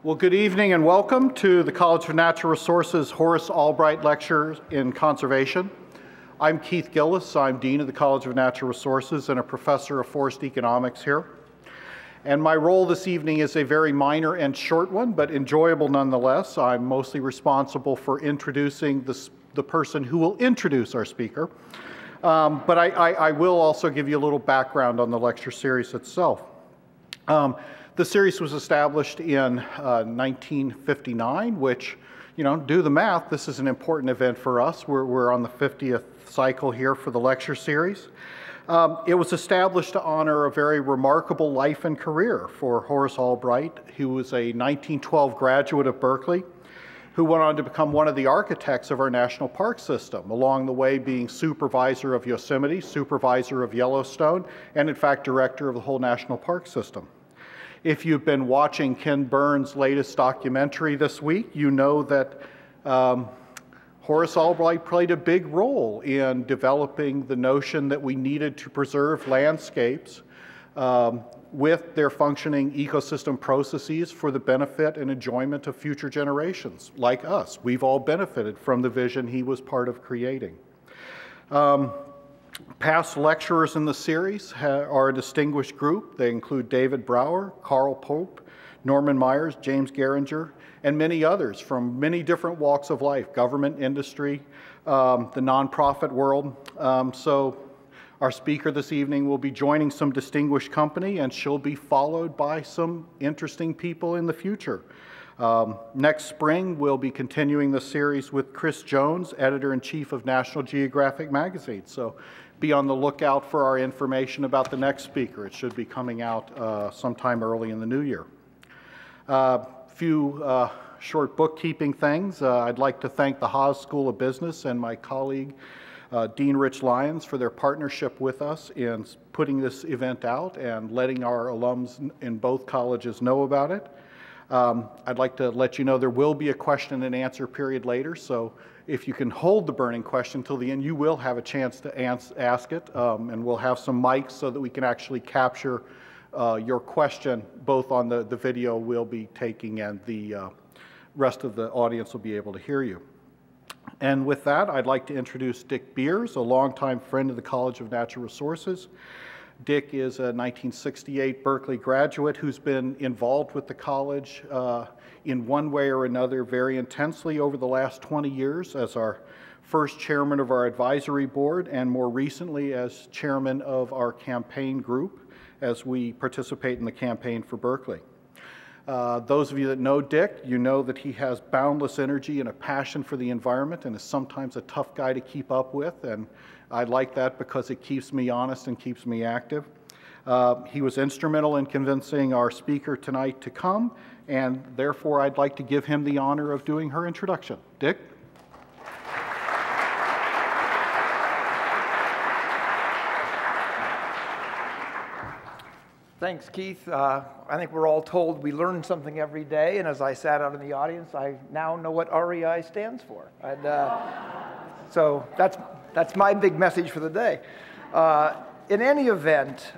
Well, good evening and welcome to the College of Natural Resources Horace Albright Lecture in Conservation. I'm Keith Gillis. I'm Dean of the College of Natural Resources and a professor of forest economics here. And my role this evening is a very minor and short one, but enjoyable nonetheless. I'm mostly responsible for introducing the person who will introduce our speaker. But I will also give you a little background on the lecture series itself. The series was established in 1959, which, do the math, this is an important event for us. We're on the 50th cycle here for the lecture series. It was established to honor a very remarkable life and career for Horace Albright, who was a 1912 graduate of Berkeley, who went on to become one of the architects of our national park system, along the way being supervisor of Yosemite, supervisor of Yellowstone, and in fact, director of the whole national park system. If you've been watching Ken Burns' latest documentary this week, you know that Horace Albright played a big role in developing the notion that we needed to preserve landscapes with their functioning ecosystem processes for the benefit and enjoyment of future generations like us. We've all benefited from the vision he was part of creating. Past lecturers in the series are a distinguished group. They include David Brower, Carl Pope, Norman Myers, James Geringer, and many others from many different walks of life, government, industry, the nonprofit world. So our speaker this evening will be joining some distinguished company, and she'll be followed by some interesting people in the future. Next spring, we'll be continuing the series with Chris Jones, editor-in-chief of National Geographic magazine. So be on the lookout for our information about the next speaker. It should be coming out sometime early in the new year. Few short bookkeeping things. I'd like to thank the Haas School of Business and my colleague, Dean Rich Lyons, for their partnership with us in putting this event out and letting our alums in both colleges know about it. I'd like to let you know there will be a question and answer period later, so if you can hold the burning question till the end, you will have a chance to ask it, and we'll have some mics so that we can actually capture your question, both on the video we'll be taking and the rest of the audience will be able to hear you. And with that, I'd like to introduce Dick Beers, a longtime friend of the College of Natural Resources. Dick is a 1968 Berkeley graduate who's been involved with the college in one way or another very intensely over the last 20 years as our first chairman of our advisory board and more recently as chairman of our campaign group as we participate in the campaign for Berkeley. Those of you that know Dick, you know that he has boundless energy and a passion for the environment and is sometimes a tough guy to keep up with, and I like that because it keeps me honest and keeps me active. He was instrumental in convincing our speaker tonight to come, and therefore I'd like to give him the honor of doing her introduction. Dick? Thanks, Keith. I think we're all told we learn something every day, and as I sat out in the audience, I now know what REI stands for. And, so that's my big message for the day. In any event,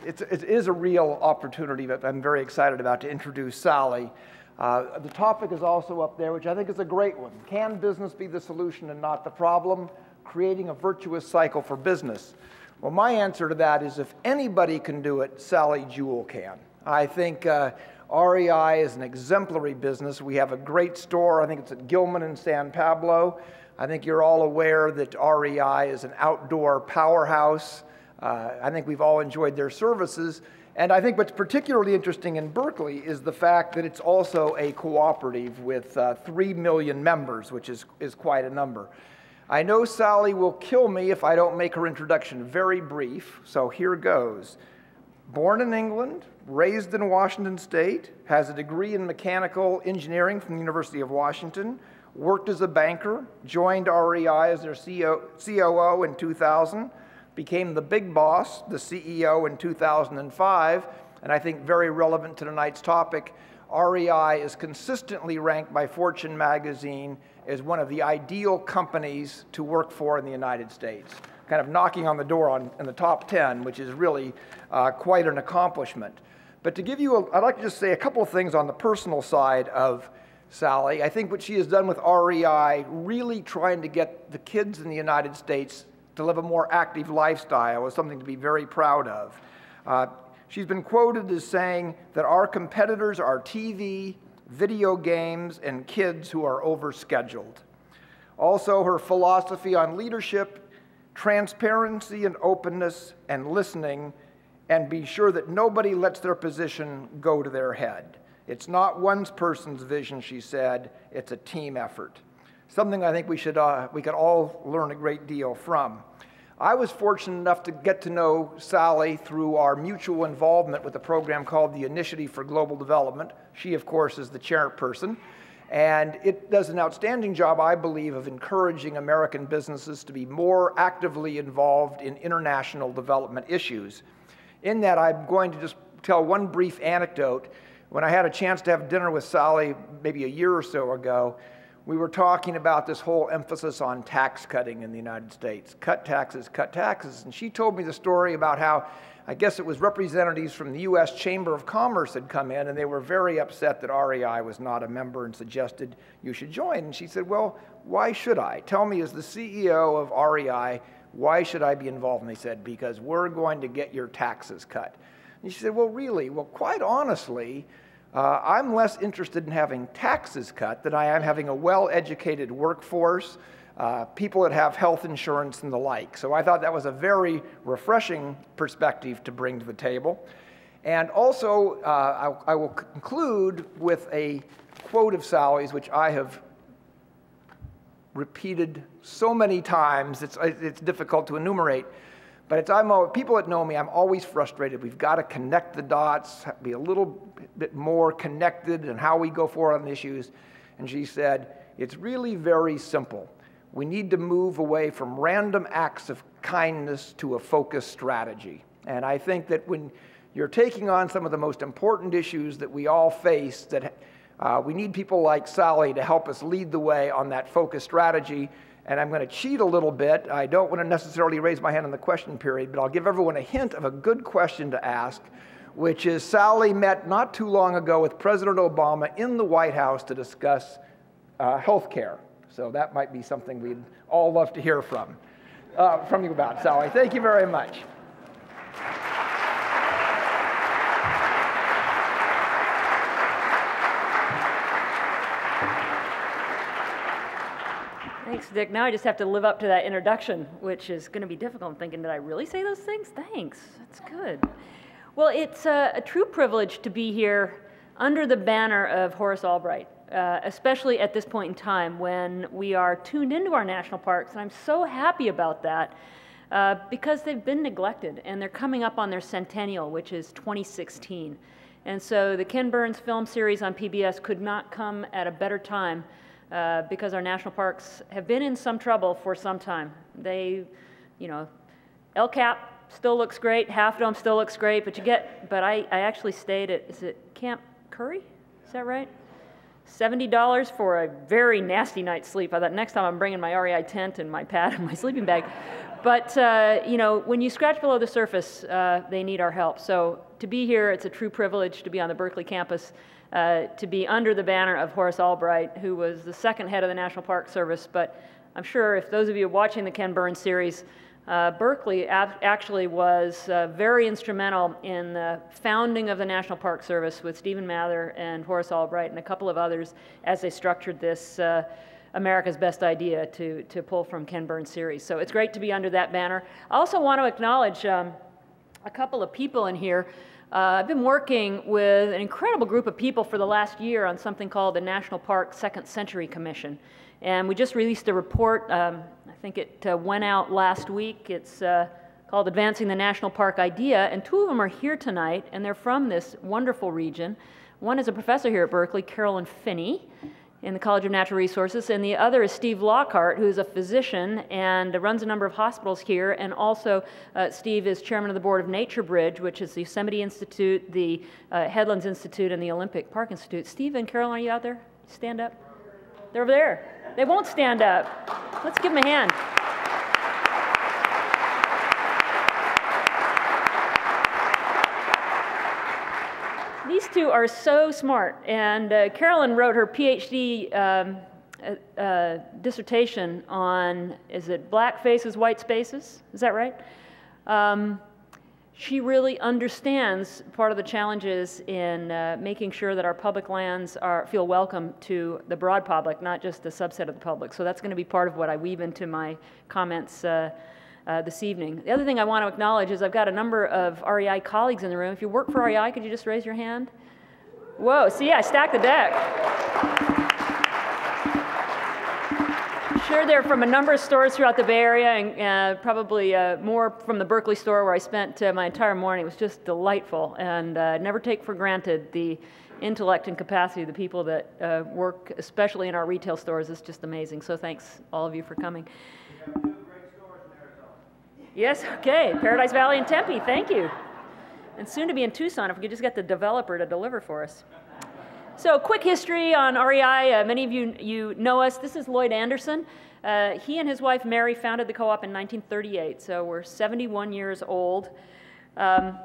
it is a real opportunity that I'm very excited about to introduce Sally. The topic is also up there, which I think is a great one. Can business be the solution and not the problem? Creating a virtuous cycle for business. Well, my answer to that is if anybody can do it, Sally Jewell can. I think REI is an exemplary business. We have a great store. I think it's at Gilman in San Pablo. I think you're all aware that REI is an outdoor powerhouse. I think we've all enjoyed their services. And I think what's particularly interesting in Berkeley is the fact that it's also a cooperative with 3 million members, which is quite a number. I know Sally will kill me if I don't make her introduction very brief, so here goes. Born in England, raised in Washington State, has a degree in mechanical engineering from the University of Washington, worked as a banker, joined REI as their COO in 2000, became the big boss, the CEO in 2005, and I think very relevant to tonight's topic, REI is consistently ranked by Fortune magazine as one of the ideal companies to work for in the United States, kind of knocking on the door in the top 10, which is really quite an accomplishment. But to give you, I'd like to just say a couple of things on the personal side of Sally. I think what she has done with REI, really trying to get the kids in the United States to live a more active lifestyle, is something to be very proud of. She's been quoted as saying that our competitors are TV, video games, and kids who are overscheduled. Also, her philosophy on leadership, transparency and openness, and listening, and be sure that nobody lets their position go to their head. It's not one person's vision, she said, it's a team effort. Something I think we could all learn a great deal from. I was fortunate enough to get to know Sally through our mutual involvement with a program called the Initiative for Global Development. She, of course, is the chairperson. And it does an outstanding job, I believe, of encouraging American businesses to be more actively involved in international development issues. In that, I'm going to just tell one brief anecdote. When I had a chance to have dinner with Sally maybe a year or so ago, we were talking about this whole emphasis on tax cutting in the United States. Cut taxes, cut taxes. And she told me the story about how, I guess it was representatives from the U.S. Chamber of Commerce had come in, and they were very upset that REI was not a member and suggested you should join. And she said, well, why should I? Tell me, as the CEO of REI, why should I be involved? And they said, because we're going to get your taxes cut. And she said, well, really? Well, quite honestly, I'm less interested in having taxes cut than I am having a well-educated workforce, people that have health insurance and the like. So I thought that was a very refreshing perspective to bring to the table. And also, I will conclude with a quote of Sally's, which I have repeated so many times, it's difficult to enumerate. But people that know me, I'm always frustrated. We've got to connect the dots, be a little bit more connected in how we go forward on issues. And she said, it's really very simple. We need to move away from random acts of kindness to a focused strategy. And I think that when you're taking on some of the most important issues that we all face, that we need people like Sally to help us lead the way on that focused strategy. And I'm going to cheat a little bit. I don't want to necessarily raise my hand in the question period, but I'll give everyone a hint of a good question to ask, which is Sally met not too long ago with President Obama in the White House to discuss health care. So that might be something we'd all love to hear from you about, Sally. Thank you very much. Thanks, Dick. Now I just have to live up to that introduction, which is going to be difficult. I'm thinking, did I really say those things? Thanks. That's good. Well, it's a true privilege to be here under the banner of Horace Albright, especially at this point in time when we are tuned into our national parks. And I'm so happy about that because they've been neglected, and they're coming up on their centennial, which is 2016. And so the Ken Burns film series on PBS could not come at a better time because our national parks have been in some trouble for some time. They, El Cap still looks great, Half Dome still looks great, but I actually stayed at, is it Camp Curry? Is that right? $70 for a very nasty night's sleep. I thought next time I'm bringing my REI tent and my pad and my sleeping bag. But, when you scratch below the surface, they need our help. So to be here, it's a true privilege to be on the Berkeley campus, to be under the banner of Horace Albright, who was the second head of the National Park Service. But I'm sure if those of you watching the Ken Burns series, Berkeley actually was very instrumental in the founding of the National Park Service with Stephen Mather and Horace Albright and a couple of others as they structured this America's Best Idea to pull from Ken Burns series. So it's great to be under that banner. I also want to acknowledge a couple of people in here. I've been working with an incredible group of people for the last year on something called the National Park Second Century Commission. And we just released a report, I think it went out last week. It's called Advancing the National Park Idea, and two of them are here tonight, and they're from this wonderful region. One is a professor here at Berkeley, Carolyn Finney, in the College of Natural Resources, and the other is Steve Lockhart, who's a physician and runs a number of hospitals here, and also Steve is chairman of the board of Nature Bridge, which is the Yosemite Institute, the Headlands Institute, and the Olympic Park Institute. Steve and Carolyn, are you out there? Stand up. They're over there. They won't stand up. Let's give them a hand. These two are so smart, and Carolyn wrote her PhD dissertation on, is it black faces, white spaces? Is that right? She really understands part of the challenges in making sure that our public lands feel welcome to the broad public, not just a subset of the public. So that's going to be part of what I weave into my comments this evening. The other thing I want to acknowledge is I've got a number of REI colleagues in the room. If you work for REI, could you just raise your hand? Whoa, see, I stacked the deck. Sure, they're from a number of stores throughout the Bay Area, and probably more from the Berkeley store where I spent my entire morning. It was just delightful, and never take for granted the intellect and capacity of the people that work, especially in our retail stores. It's just amazing. So thanks, all of you, for coming. We have 2 great stores in Arizona. Yes, okay, Paradise Valley and Tempe, thank you. And soon to be in Tucson if we could just get the developer to deliver for us. So quick history on REI. Many of you know us. This is Lloyd Anderson. He and his wife Mary founded the co-op in 1938, so we're 71 years old.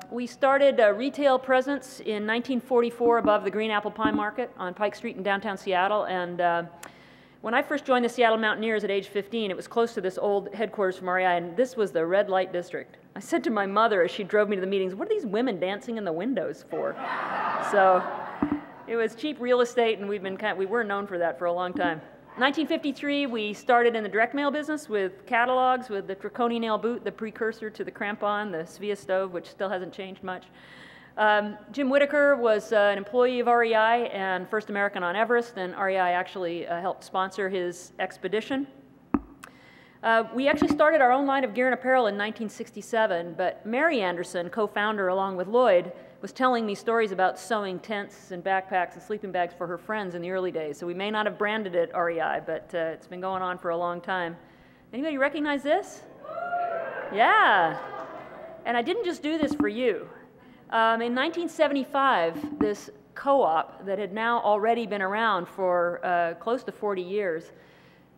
We started a retail presence in 1944 above the Green Apple Pie Market on Pike Street in downtown Seattle. And when I first joined the Seattle Mountaineers at age 15, it was close to this old headquarters from REI, and this was the red light district. I said to my mother as she drove me to the meetings, "What are these women dancing in the windows for?" So it was cheap real estate, and we were known for that for a long time. 1953, we started in the direct mail business with catalogs, with the Triconi nail boot, the precursor to the crampon, the Svea stove, which still hasn't changed much. Jim Whitaker was an employee of REI and first American on Everest, and REI actually helped sponsor his expedition. We actually started our own line of gear and apparel in 1967, but Mary Anderson, co-founder along with Lloyd, was telling me stories about sewing tents and backpacks and sleeping bags for her friends in the early days. So we may not have branded it REI, but it's been going on for a long time. Anybody recognize this? Yeah. And I didn't just do this for you. In 1975, this co-op that had now already been around for close to 40 years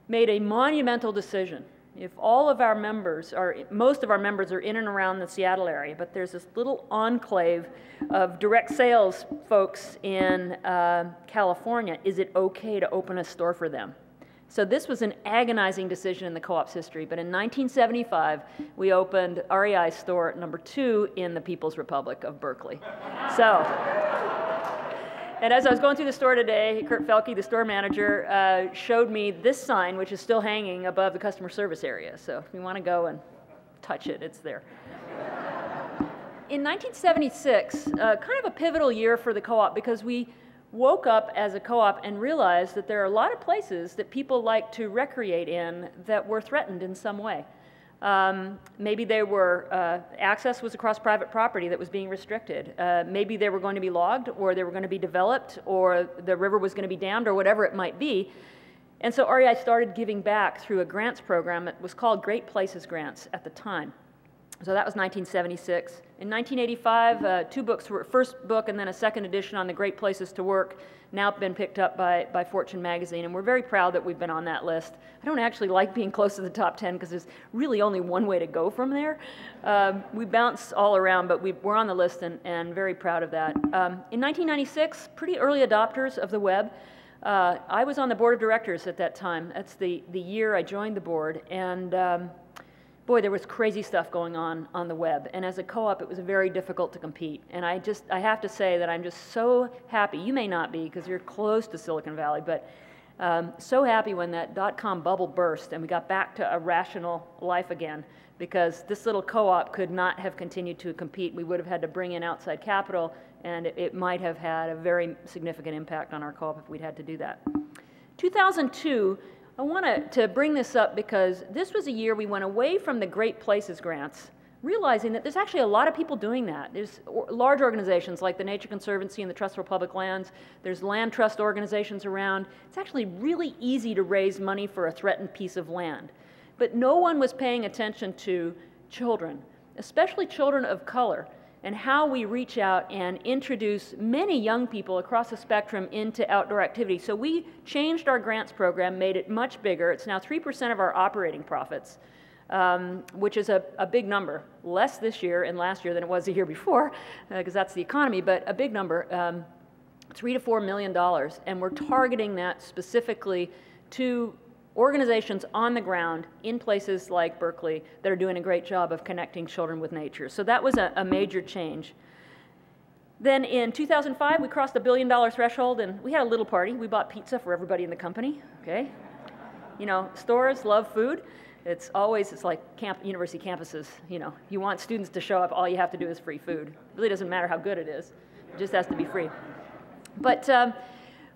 made a monumental decision. If all of our members most of our members are in and around the Seattle area, but there's this little enclave of direct sales folks in California, is it okay to open a store for them? So this was an agonizing decision in the co-op's history, but in 1975, we opened REI's store number 2 in the People's Republic of Berkeley. So. And as I was going through the store today, Kurt Felke, the store manager, showed me this sign, which is still hanging above the customer service area. So if you want to go and touch it, it's there. In 1976, kind of a pivotal year for the co-op, because we woke up as a co-op and realized that there are a lot of places that people like to recreate in that were threatened in some way. Maybe they were, access was across private property that was being restricted. Maybe they were going to be logged, or they were going to be developed, or the river was going to be dammed, or whatever it might be. And so REI started giving back through a grants program that was called Great Places Grants at the time. So that was 1976. In 1985, 2 books were, first book and then a second edition on the Great Places to Work, now been picked up by Fortune magazine, and we're very proud that we've been on that list. I don't actually like being close to the top 10 because there's really only one way to go from there. We bounce all around, but we're on the list and very proud of that. In 1996, pretty early adopters of the web. I was on the board of directors at that time. That's the year I joined the board, and boy, there was crazy stuff going on the web, and as a co-op, it was very difficult to compete. And I have to say that I'm just so happy. You may not be because you're close to Silicon Valley, but so happy when that .com bubble burst and we got back to a rational life again, because this little co-op could not have continued to compete. We would have had to bring in outside capital, and it might have had a very significant impact on our co-op if we'd had to do that. 2002. I want to bring this up because this was a year we went away from the Great Places grants, realizing that there's actually a lot of people doing that. There's large organizations like the Nature Conservancy and the Trust for Public Lands. There's land trust organizations around. It's actually really easy to raise money for a threatened piece of land. But no one was paying attention to children, especially children of color, and how we reach out and introduce many young people across the spectrum into outdoor activity. So we changed our grants program, made it much bigger. It's now 3% of our operating profits. which is a big number. Less this year and last year than it was the year before, because that's the economy, but a big number, $3 to $4 million. And we're targeting that specifically to organizations on the ground in places like Berkeley that are doing a great job of connecting children with nature. So that was a major change. Then in 2005, we crossed the $1 billion threshold, and we had a little party. We bought pizza for everybody in the company, okay? You know, stores love food. It's like university campuses, you know. You want students to show up, all you have to do is free food. It really doesn't matter how good it is. It just has to be free. But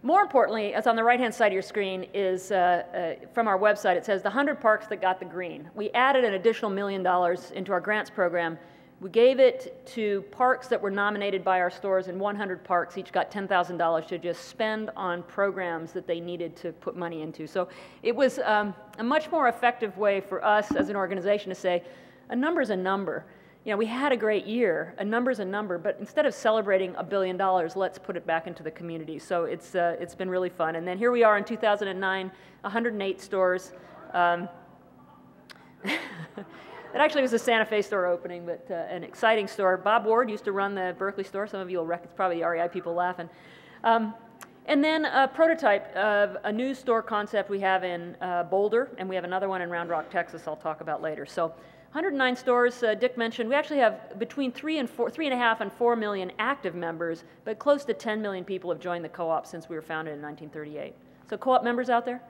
more importantly, as on the right-hand side of your screen is from our website, it says the 100 parks that got the green. We added an additional $1 million into our grants program. We gave it to parks that were nominated by our stores, and 100 parks each got $10,000 to just spend on programs that they needed to put money into. So it was a much more effective way for us as an organization to say, a number's a number. You know, we had a great year, a number's a number, but instead of celebrating $1 billion, let's put it back into the community. So it's been really fun. And then here we are in 2009, 108 stores. It actually was a Santa Fe store opening, but an exciting store. Bob Ward used to run the Berkeley store. Some of you will recognize, it's probably the REI people laughing. And then a prototype of a new store concept we have in Boulder, and we have another one in Round Rock, Texas I'll talk about later. So 109 stores, Dick mentioned. We actually have between 3.5 and 4 million active members, but close to 10 million people have joined the CoOp since we were founded in 1938. So CoOp members out there?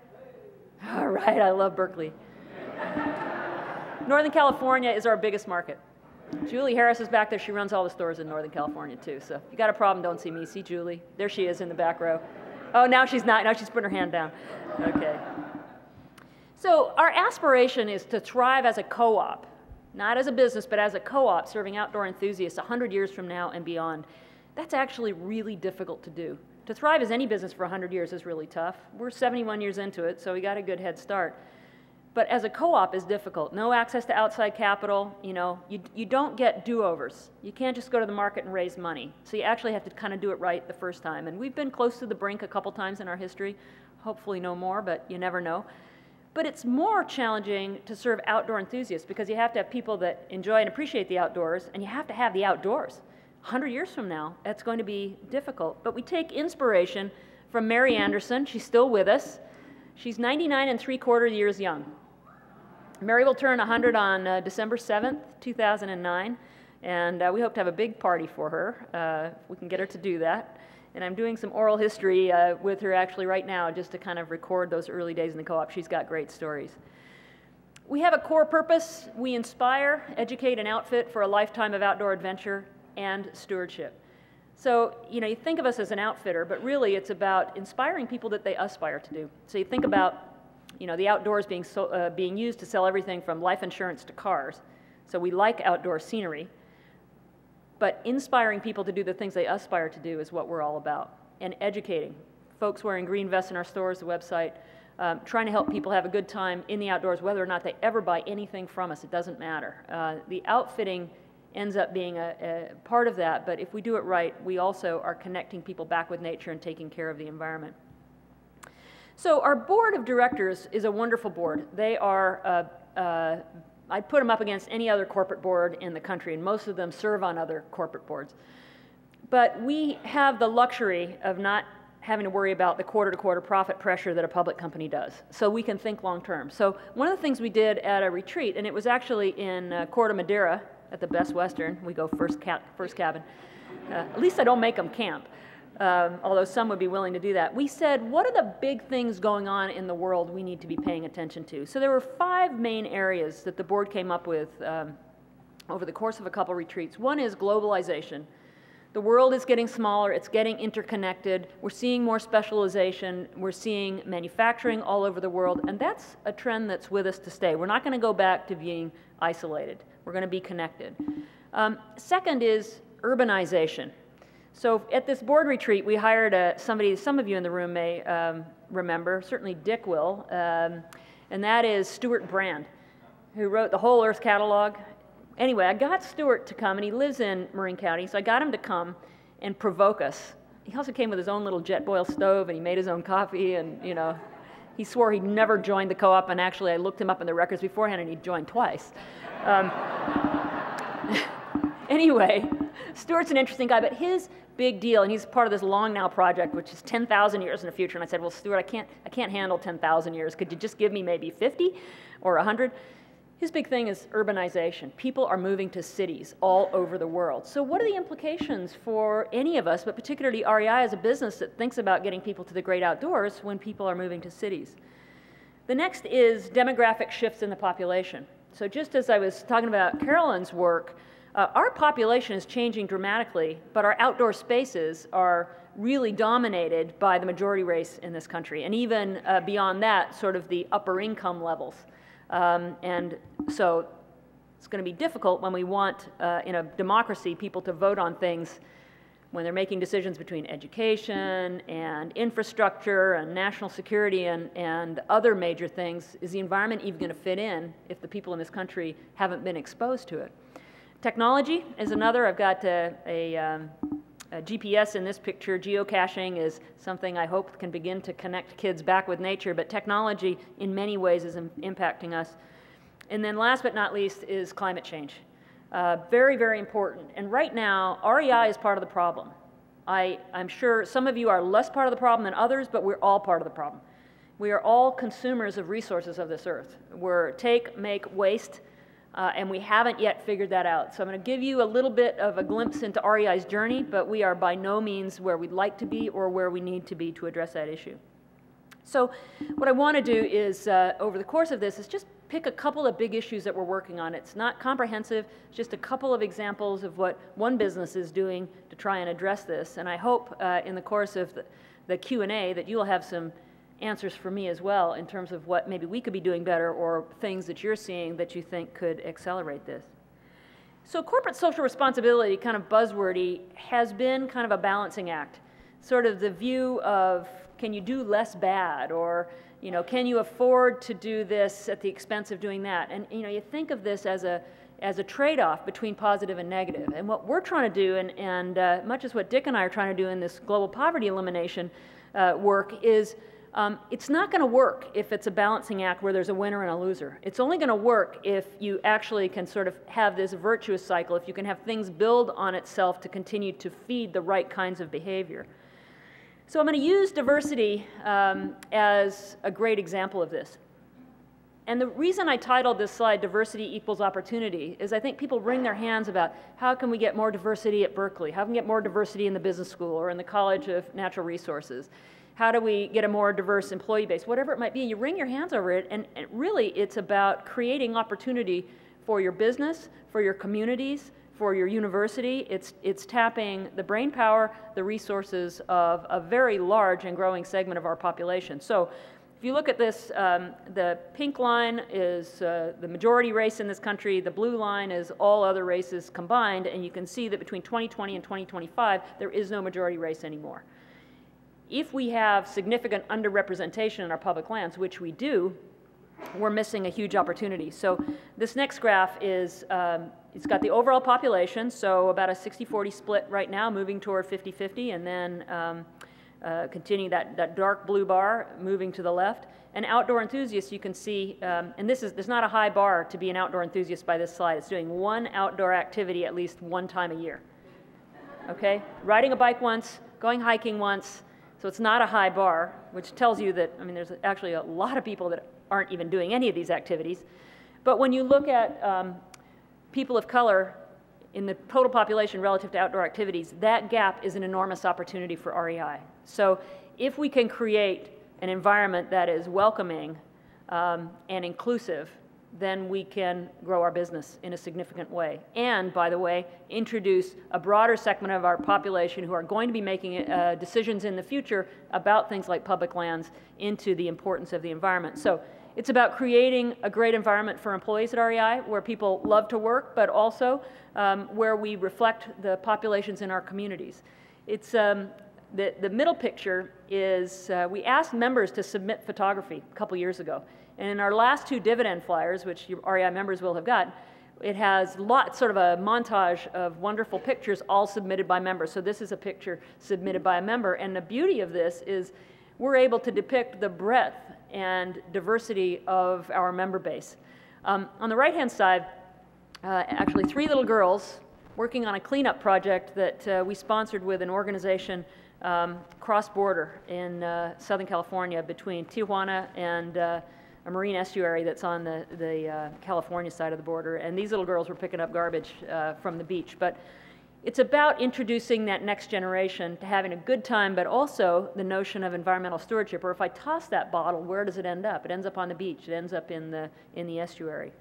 All right, I love Berkeley. Northern California is our biggest market. Julie Harris is back there. She runs all the stores in Northern California, too. So if you got a problem, don't see me. See Julie. There she is in the back row. Oh, now she's not. Now she's putting her hand down. Okay. So our aspiration is to thrive as a co-op, not as a business, but as a co-op serving outdoor enthusiasts 100 years from now and beyond. That's actually really difficult to do. To thrive as any business for 100 years is really tough. We're 71 years into it, so we got a good head start. But as a co-op is difficult. No access to outside capital, you know, you don't get do-overs. You can't just go to the market and raise money. So you actually have to kind of do it right the first time. And we've been close to the brink a couple times in our history. Hopefully no more, but you never know. But it's more challenging to serve outdoor enthusiasts because you have to have people that enjoy and appreciate the outdoors, and you have to have the outdoors. 100 years from now, that's going to be difficult. But we take inspiration from Mary Anderson. She's still with us. She's 99 3/4 years young. Mary will turn 100 on December 7th, 2009, and we hope to have a big party for her, if we can get her to do that. And I'm doing some oral history with her actually right now just to kind of record those early days in the co-op. She's got great stories. We have a core purpose. We inspire, educate, and outfit for a lifetime of outdoor adventure and stewardship. So, you know, you think of us as an outfitter, but really it's about inspiring people that they aspire to do. So you think about, you know, the outdoors being used to sell everything from life insurance to cars. So we like outdoor scenery, but inspiring people to do the things they aspire to do is what we're all about. And educating. Folks wearing green vests in our stores, the website, trying to help people have a good time in the outdoors, whether or not they ever buy anything from us, it doesn't matter. The outfitting ends up being a part of that, but if we do it right, we also are connecting people back with nature and taking care of the environment. So our board of directors is a wonderful board. They are, I'd put them up against any other corporate board in the country, and most of them serve on other corporate boards. But we have the luxury of not having to worry about the quarter-to-quarter profit pressure that a public company does. So we can think long-term. So one of the things we did at a retreat, and it was actually in Corte Madera at the Best Western. We go first cabin. At least I don't make them camp. Although some would be willing to do that. We said, what are the big things going on in the world we need to be paying attention to? So there were 5 main areas that the board came up with over the course of a couple retreats. One is globalization. The world is getting smaller, it's getting interconnected, we're seeing more specialization, we're seeing manufacturing all over the world, and that's a trend that's with us to stay. We're not going to go back to being isolated. We're going to be connected. Second is urbanization. So at this board retreat, we hired somebody some of you in the room may remember, certainly Dick will, and that is Stuart Brand, who wrote the whole Earth catalog. Anyway, I got Stuart to come, and he lives in Marin County, so I got him to come and provoke us. He also came with his own little jet boil stove, and he made his own coffee, and, you know, He swore he'd never joined the CoOp, and actually I looked him up in the records beforehand and he'd joined twice. Anyway, Stuart's an interesting guy, but his big deal, and he's part of this Long Now project, which is 10,000 years in the future, and I said, well, Stuart, I can't handle 10,000 years. Could you just give me maybe 50 or 100? His big thing is urbanization. People are moving to cities all over the world. So what are the implications for any of us, but particularly REI as a business that thinks about getting people to the great outdoors when people are moving to cities? The next is demographic shifts in the population. So just as I was talking about Carolyn's work, our population is changing dramatically, but our outdoor spaces are really dominated by the majority race in this country, and even beyond that, sort of the upper income levels. And so it's going to be difficult when we want, in a democracy, people to vote on things when they're making decisions between education and infrastructure and national security and other major things. Is the environment even going to fit in if the people in this country haven't been exposed to it? Technology is another. I've got a GPS in this picture. Geocaching is something I hope can begin to connect kids back with nature, but technology in many ways is impacting us. And then last but not least is climate change. Very, very important. And right now, REI is part of the problem. I'm sure some of you are less part of the problem than others, but we're all part of the problem. We are all consumers of resources of this earth. We're take, make, waste, and we haven't yet figured that out. So I'm going to give you a little bit of a glimpse into REI's journey, but we are by no means where we'd like to be or where we need to be to address that issue. So what I want to do is, over the course of this, is just pick a couple of big issues that we're working on. It's not comprehensive, it's just a couple of examples of what one business is doing to try and address this. And I hope in the course of the Q&A that you'll have some answers for me as well in terms of what maybe we could be doing better or things that you're seeing that you think could accelerate this. So corporate social responsibility, kind of buzzwordy, has been kind of a balancing act. Sort of the view of, can you do less bad, or can you afford to do this at the expense of doing that? And you think of this as a trade-off between positive and negative. And what we're trying to do, and much as what Dick and I are trying to do in this global poverty elimination work, is it's not going to work if it's a balancing act where there's a winner and a loser. It's only going to work if you actually can sort of have this virtuous cycle, if you can have things build on itself to continue to feed the right kinds of behavior. So I'm going to use diversity as a great example of this. And the reason I titled this slide Diversity Equals Opportunity is I think people wring their hands about how can we get more diversity at Berkeley? How can we get more diversity in the business school or in the College of Natural Resources? How do we get a more diverse employee base? Whatever it might be, you wring your hands over it, and really it's about creating opportunity for your business, for your communities, for your university. It's tapping the brain power, the resources of a very large and growing segment of our population. So if you look at this, the pink line is the majority race in this country, the blue line is all other races combined, and you can see that between 2020 and 2025, there is no majority race anymore. If we have significant underrepresentation in our public lands, which we do, we're missing a huge opportunity. So this next graph is, it's got the overall population, so about a 60-40 split right now, moving toward 50-50, and then continuing that dark blue bar, moving to the left. And outdoor enthusiasts, you can see, and there's not a high bar to be an outdoor enthusiast by this slide. It's doing one outdoor activity at least one time a year. Okay? Riding a bike once, going hiking once, so it's not a high bar, which tells you that, there's actually a lot of people that aren't even doing any of these activities. But when you look at people of color in the total population relative to outdoor activities, that gap is an enormous opportunity for REI. So if we can create an environment that is welcoming and inclusive, then we can grow our business in a significant way. And, by the way, introduce a broader segment of our population who are going to be making decisions in the future about things like public lands into the importance of the environment. So it's about creating a great environment for employees at REI where people love to work, but also where we reflect the populations in our communities. It's, the middle picture is we asked members to submit photography a couple years ago. And in our last two dividend flyers, which your REI members will have got, it has sort of a montage of wonderful pictures all submitted by members. So this is a picture submitted by a member. And the beauty of this is we're able to depict the breadth and diversity of our member base. On the right-hand side, actually 3 little girls working on a cleanup project that we sponsored with an organization cross-border in Southern California between Tijuana and a marine estuary that's on the California side of the border. And these little girls were picking up garbage from the beach. But it's about introducing that next generation to having a good time, but also the notion of environmental stewardship. Or if I toss that bottle, where does it end up? It ends up on the beach. It ends up in the estuary.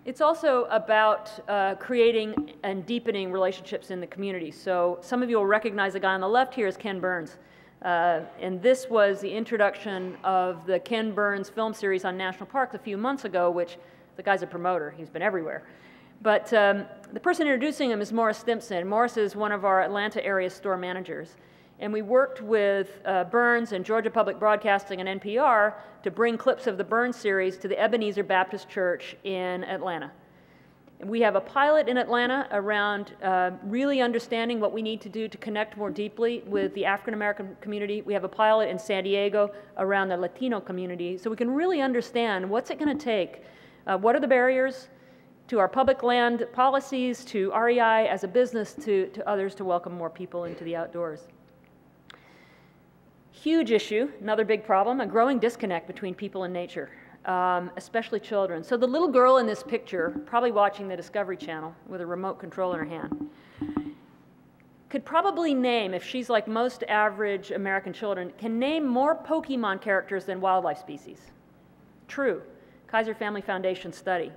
It's also about creating and deepening relationships in the community. So some of you will recognize the guy on the left here is Ken Burns. And this was the introduction of the Ken Burns film series on national parks a few months ago, which the guy's a promoter. He's been everywhere. But the person introducing him is Morris Stimpson. Morris is one of our Atlanta area store managers. And we worked with Burns and Georgia Public Broadcasting and NPR to bring clips of the Burns series to the Ebenezer Baptist Church in Atlanta. And we have a pilot in Atlanta around really understanding what we need to do to connect more deeply with the African American community. We have a pilot in San Diego around the Latino community, so we can really understand what's it going to take, what are the barriers to our public land policies, to REI as a business, to others to welcome more people into the outdoors. Huge issue, another big problem, a growing disconnect between people and nature, especially children. So the little girl in this picture, probably watching the Discovery Channel with a remote control in her hand, could probably name, if she's like most average American children, can name more Pokemon characters than wildlife species. True, Kaiser Family Foundation study.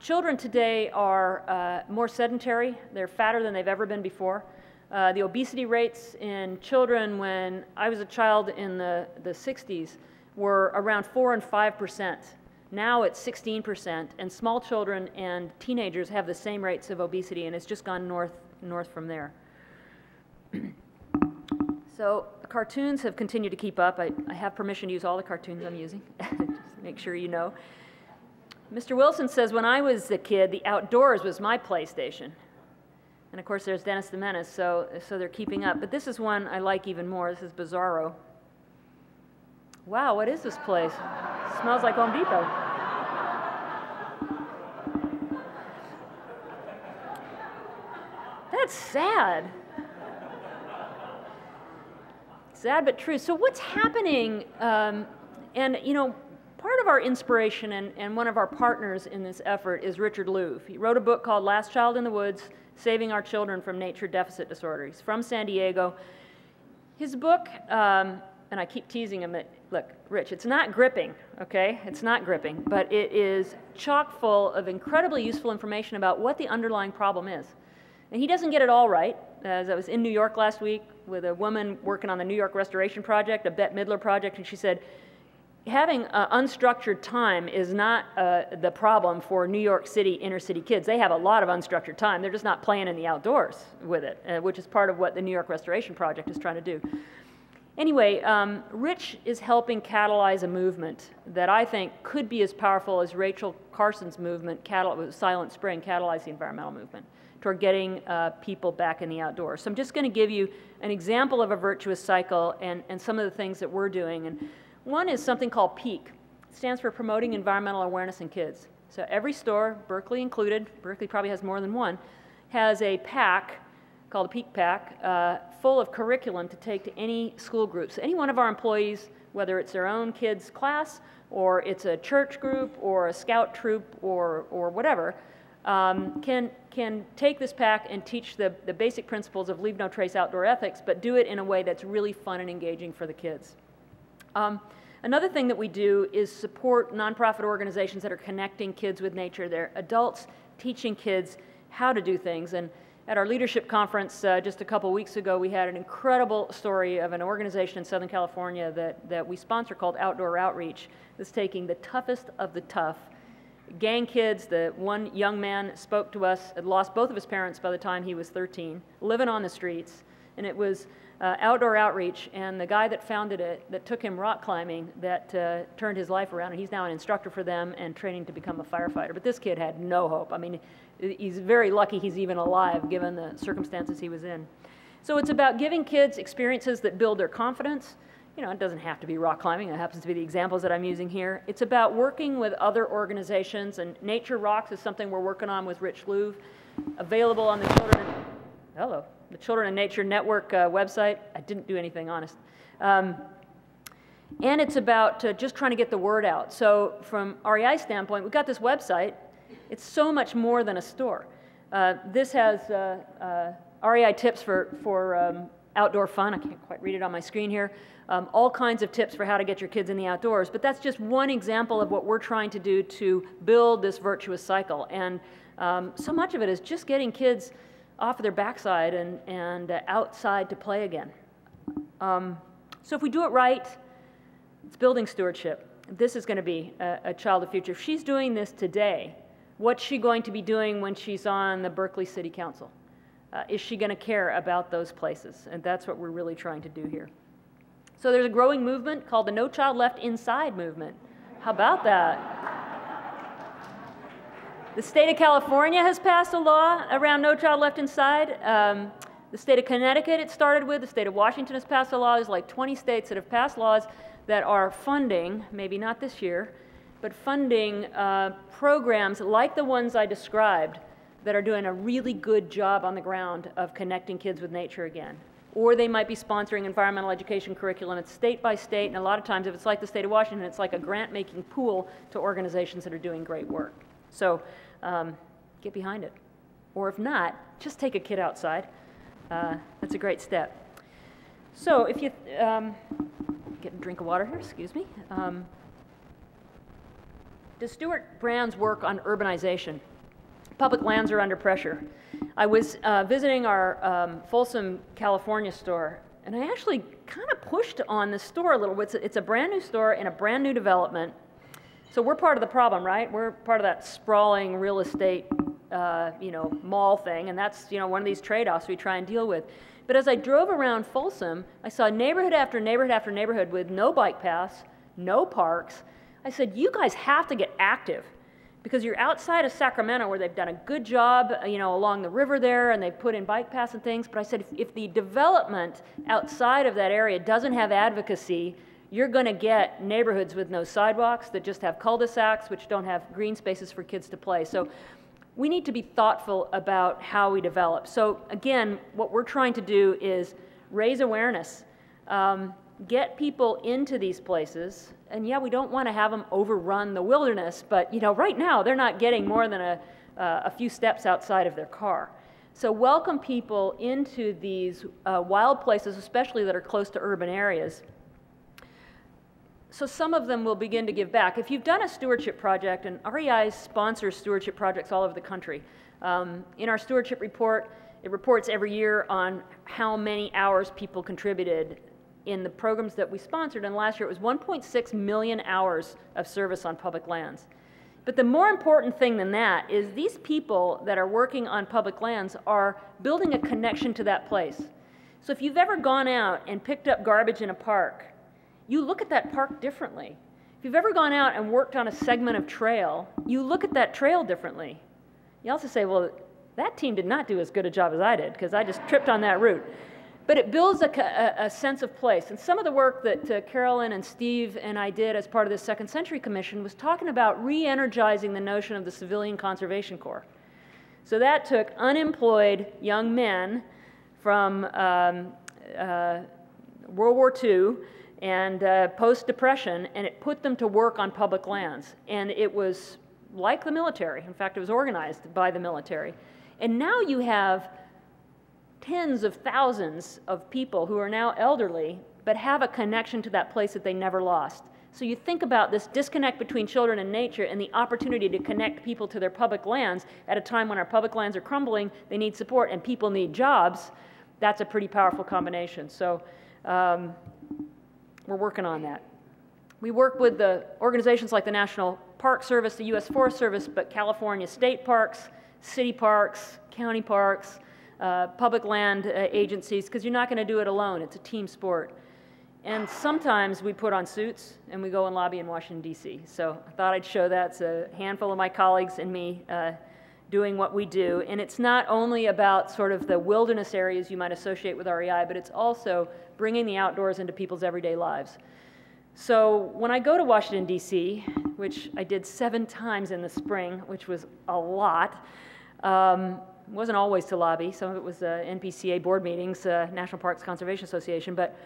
Children today are more sedentary. They're fatter than they've ever been before. The obesity rates in children when I was a child in the 60s were around 4 and 5%. Now it's 16%, and small children and teenagers have the same rates of obesity, and it's just gone north from there. So the cartoons have continued to keep up. I have permission to use all the cartoons I'm using, just to make sure you know. Mr. Wilson says, when I was a kid, the outdoors was my PlayStation. And of course, there's Dennis the Menace, so they're keeping up. But this is one I like even more. This is Bizarro. Wow, what is this place? It smells like Home Depot. That's sad. Sad but true. So what's happening? And you know, part of our inspiration and one of our partners in this effort is Richard Louv. He wrote a book called Last Child in the Woods, Saving Our Children from Nature Deficit Disorder. He's from San Diego. His book, and I keep teasing him that, look, Rich, it's not gripping, okay? It's not gripping, but it is chock full of incredibly useful information about what the underlying problem is. And he doesn't get it all right. As I was in New York last week with a woman working on the New York Restoration Project, a Bette Midler project, and she said, having unstructured time is not the problem for New York City inner city kids. They have a lot of unstructured time. They're just not playing in the outdoors with it, which is part of what the New York Restoration Project is trying to do. Anyway, Rich is helping catalyze a movement that I think could be as powerful as Rachel Carson's movement, Silent Spring, catalyzed the environmental movement toward getting people back in the outdoors. So I'm just going to give you an example of a virtuous cycle and some of the things that we're doing. And one is something called PEAK. It stands for Promoting Environmental Awareness in Kids. So every store, Berkeley included, Berkeley probably has more than one, has a pack called a PEAK pack full of curriculum to take to any school group. So any one of our employees, whether it's their own kids' class or it's a church group or a scout troop or whatever, can take this pack and teach the basic principles of leave no trace outdoor ethics, but do it in a way that's really fun and engaging for the kids. Another thing that we do is support nonprofit organizations that are connecting kids with nature. They're adults teaching kids how to do things. And at our leadership conference just a couple weeks ago, we had an incredible story of an organization in Southern California that we sponsor called Outdoor Outreach that's taking the toughest of the tough gang kids. The one young man spoke to us, had lost both of his parents by the time he was 13, living on the streets, and it was Outdoor Outreach, and the guy that founded it, that took him rock climbing, that turned his life around, and he's now an instructor for them and training to become a firefighter. But this kid had no hope. I mean, he's very lucky he's even alive given the circumstances he was in. So it's about giving kids experiences that build their confidence. You know, it doesn't have to be rock climbing. It happens to be the examples that I'm using here. It's about working with other organizations, and Nature Rocks is something we're working on with Richard Louv, available on the Children in Nature Network website. I didn't do anything, honest. And it's about just trying to get the word out. So from REI's standpoint, we've got this website. It's so much more than a store. This has REI tips for outdoor fun. I can't quite read it on my screen here. All kinds of tips for how to get your kids in the outdoors. But that's just one example of what we're trying to do to build this virtuous cycle. And so much of it is just getting kids off of their backside and outside to play again. So if we do it right, it's building stewardship. This is going to be a child of the future. If she's doing this today, what's she going to be doing when she's on the Berkeley City Council? Is she going to care about those places? And that's what we're really trying to do here. So there's a growing movement called the No Child Left Inside movement. How about that? The state of California has passed a law around No Child Left Inside. The state of Connecticut it started with. The state of Washington has passed a law. There's like 20 states that have passed laws that are funding, maybe not this year, but funding programs like the ones I described that are doing a really good job on the ground of connecting kids with nature again. Or they might be sponsoring environmental education curriculum. It's state by state, and a lot of times if it's like the state of Washington, it's like a grant-making pool to organizations that are doing great work. So get behind it. Or if not, just take a kid outside. That's a great step. So if you, get a drink of water here, excuse me. Does Stuart Brand's work on urbanization? Public lands are under pressure. I was visiting our Folsom, California store, and I actually kind of pushed on the store a little bit. It's a brand new store in a brand new development. So we're part of the problem, right? We're part of that sprawling real estate, mall thing, and that's, one of these trade-offs we try and deal with. But as I drove around Folsom, I saw neighborhood after neighborhood after neighborhood with no bike paths, no parks. I said, you guys have to get active, because you're outside of Sacramento where they've done a good job, along the river there, and they've put in bike paths and things. But I said, if the development outside of that area doesn't have advocacy, you're going to get neighborhoods with no sidewalks that just have cul-de-sacs, which don't have green spaces for kids to play. So we need to be thoughtful about how we develop. So again, what we're trying to do is raise awareness, get people into these places. And yeah, we don't want to have them overrun the wilderness, but right now they're not getting more than a few steps outside of their car. So welcome people into these wild places, especially that are close to urban areas. So some of them will begin to give back. If you've done a stewardship project, and REI sponsors stewardship projects all over the country. In our stewardship report, it reports every year on how many hours people contributed in the programs that we sponsored, and last year it was 1.6 million hours of service on public lands. But the more important thing than that is these people that are working on public lands are building a connection to that place. So if you've ever gone out and picked up garbage in a park, you look at that park differently. If you've ever gone out and worked on a segment of trail, you look at that trail differently. You also say, well, that team did not do as good a job as I did, because I just tripped on that route. But it builds a sense of place. And some of the work that Carolyn and Steve and I did as part of the Second Century Commission was talking about re-energizing the notion of the Civilian Conservation Corps. So that took unemployed young men from World War II and post-depression, and it put them to work on public lands. And it was like the military. In fact, it was organized by the military. And now you have tens of thousands of people who are now elderly but have a connection to that place that they never lost. So you think about this disconnect between children and nature and the opportunity to connect people to their public lands at a time when our public lands are crumbling, they need support, and people need jobs. That's a pretty powerful combination. So we're working on that. We work with the organizations like the National Park Service, the U.S. Forest Service, but California state parks, city parks, county parks, public land agencies, because you're not going to do it alone. It's a team sport. And sometimes we put on suits and we go and lobby in Washington, D.C. So I thought I'd show that. It's a handful of my colleagues and me doing what we do. And it's not only about sort of the wilderness areas you might associate with REI, but it's also bringing the outdoors into people's everyday lives. So when I go to Washington, D.C., which I did 7 times in the spring, which was a lot, it wasn't always to lobby. Some of it was NPCA board meetings, National Parks Conservation Association, but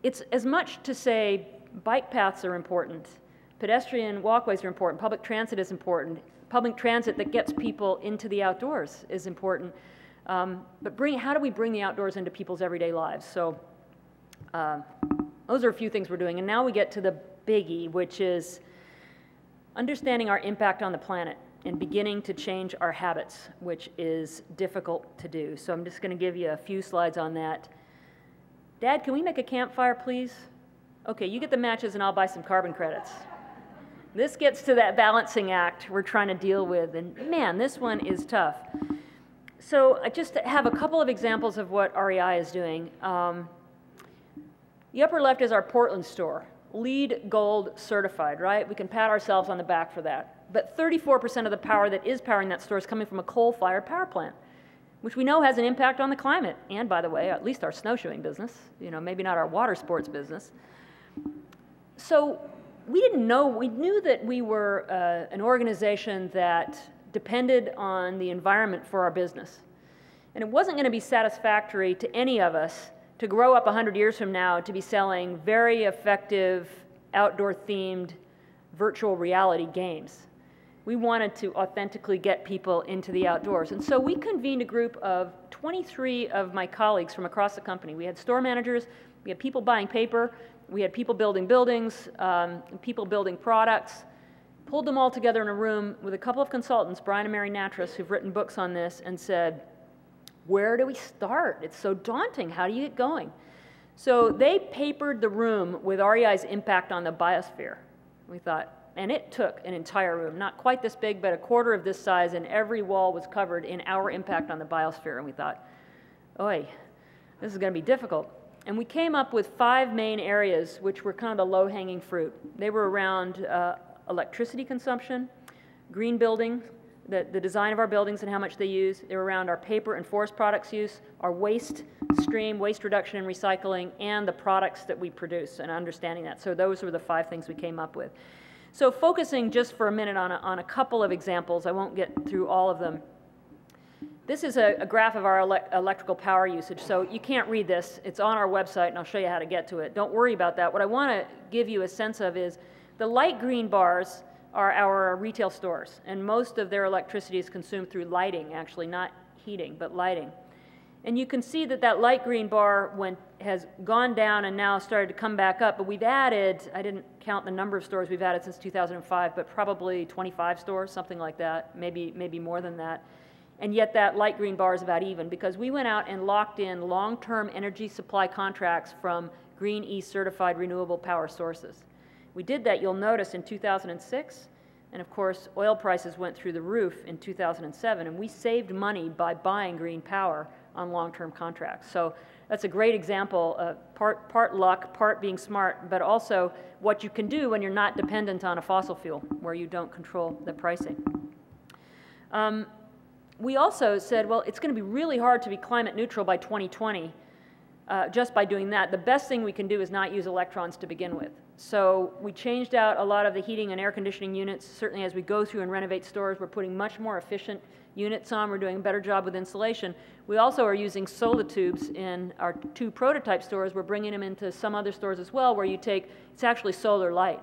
it's as much to say bike paths are important, pedestrian walkways are important, public transit is important, public transit that gets people into the outdoors is important, but how do we bring the outdoors into people's everyday lives? So those are a few things we're doing, and now we get to the biggie, which is understanding our impact on the planet and beginning to change our habits, which is difficult to do. So I'm just going to give you a few slides on that. Dad, can we make a campfire, please? Okay, you get the matches and I'll buy some carbon credits. This gets to that balancing act we're trying to deal with, and man, this one is tough. So I just have a couple of examples of what REI is doing. The upper left is our Portland store, LEED Gold certified, right? We can pat ourselves on the back for that. But 34% of the power that is powering that store is coming from a coal-fired power plant, which we know has an impact on the climate, and by the way, at least our snowshoeing business, you know, maybe not our water sports business. So we didn't know, we knew that we were an organization that depended on the environment for our business. And it wasn't going to be satisfactory to any of us to grow up 100 years from now to be selling very effective, outdoor-themed virtual reality games. We wanted to authentically get people into the outdoors. And so we convened a group of 23 of my colleagues from across the company. We had store managers, we had people buying paper, we had people building buildings, people building products, pulled them all together in a room with a couple of consultants, Brian and Mary Natras, who've written books on this, and said, where do we start? It's so daunting. How do you get going? So they papered the room with REI's impact on the biosphere. We thought, and it took an entire room, not quite this big, but a quarter of this size, and every wall was covered in our impact on the biosphere. And we thought, oi, this is going to be difficult. And we came up with 5 main areas, which were kind of the low-hanging fruit. They were around electricity consumption, green building, the design of our buildings and how much they use. They were around our paper and forest products use, our waste stream, waste reduction and recycling, and the products that we produce, and understanding that. So those were the 5 things we came up with. So focusing just for a minute on a couple of examples, I won't get through all of them. This is a graph of our electrical power usage. So you can't read this. It's on our website, and I'll show you how to get to it. Don't worry about that. What I want to give you a sense of is the light green bars are our retail stores, and most of their electricity is consumed through lighting, actually, not heating, but lighting. And you can see that that light green bar has gone down and now started to come back up, but we've added, I didn't count the number of stores we've added since 2005, but probably 25 stores, something like that, maybe more than that. And yet that light green bar is about even, because we went out and locked in long-term energy supply contracts from Green East certified renewable power sources. We did that, you'll notice, in 2006, and of course oil prices went through the roof in 2007, and we saved money by buying green power on long-term contracts. So that's a great example of part luck, part being smart, but also what you can do when you're not dependent on a fossil fuel, where you don't control the pricing. We also said, well, it's going to be really hard to be climate neutral by 2020 just by doing that. The best thing we can do is not use electrons to begin with. So we changed out a lot of the heating and air conditioning units. Certainly as we go through and renovate stores, we're putting much more efficient units on. We're doing a better job with insulation. We also are using solar tubes in our 2 prototype stores. We're bringing them into some other stores as well, where it's actually solar light.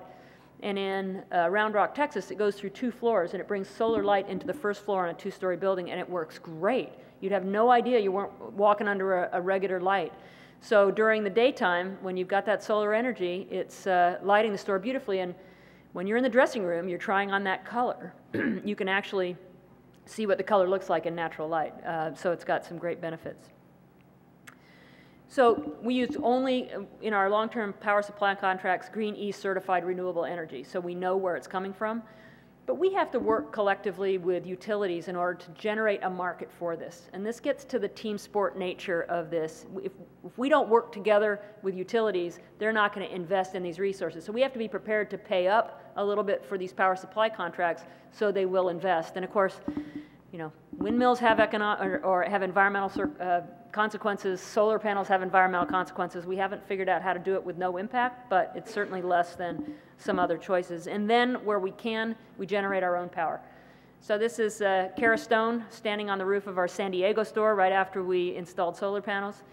And in Round Rock, Texas, it goes through 2 floors, and it brings solar light into the first floor on a 2-story building, and it works great. You'd have no idea you weren't walking under a regular light. So during the daytime, when you've got that solar energy, it's lighting the store beautifully, and when you're in the dressing room, you're trying on that color. You can actually see what the color looks like in natural light. So it's got some great benefits. So we used only, in our long-term power supply contracts, Green East certified renewable energy, so we know where it's coming from. But we have to work collectively with utilities in order to generate a market for this. And this gets to the team sport nature of this. If we don't work together with utilities, they're not going to invest in these resources. So we have to be prepared to pay up a little bit for these power supply contracts so they will invest. And of course, you know, windmills have have environmental consequences. Solar panels have environmental consequences. We haven't figured out how to do it with no impact, but it's certainly less than some other choices. And then where we can, we generate our own power. So this is Kara Stone standing on the roof of our San Diego store right after we installed solar panels.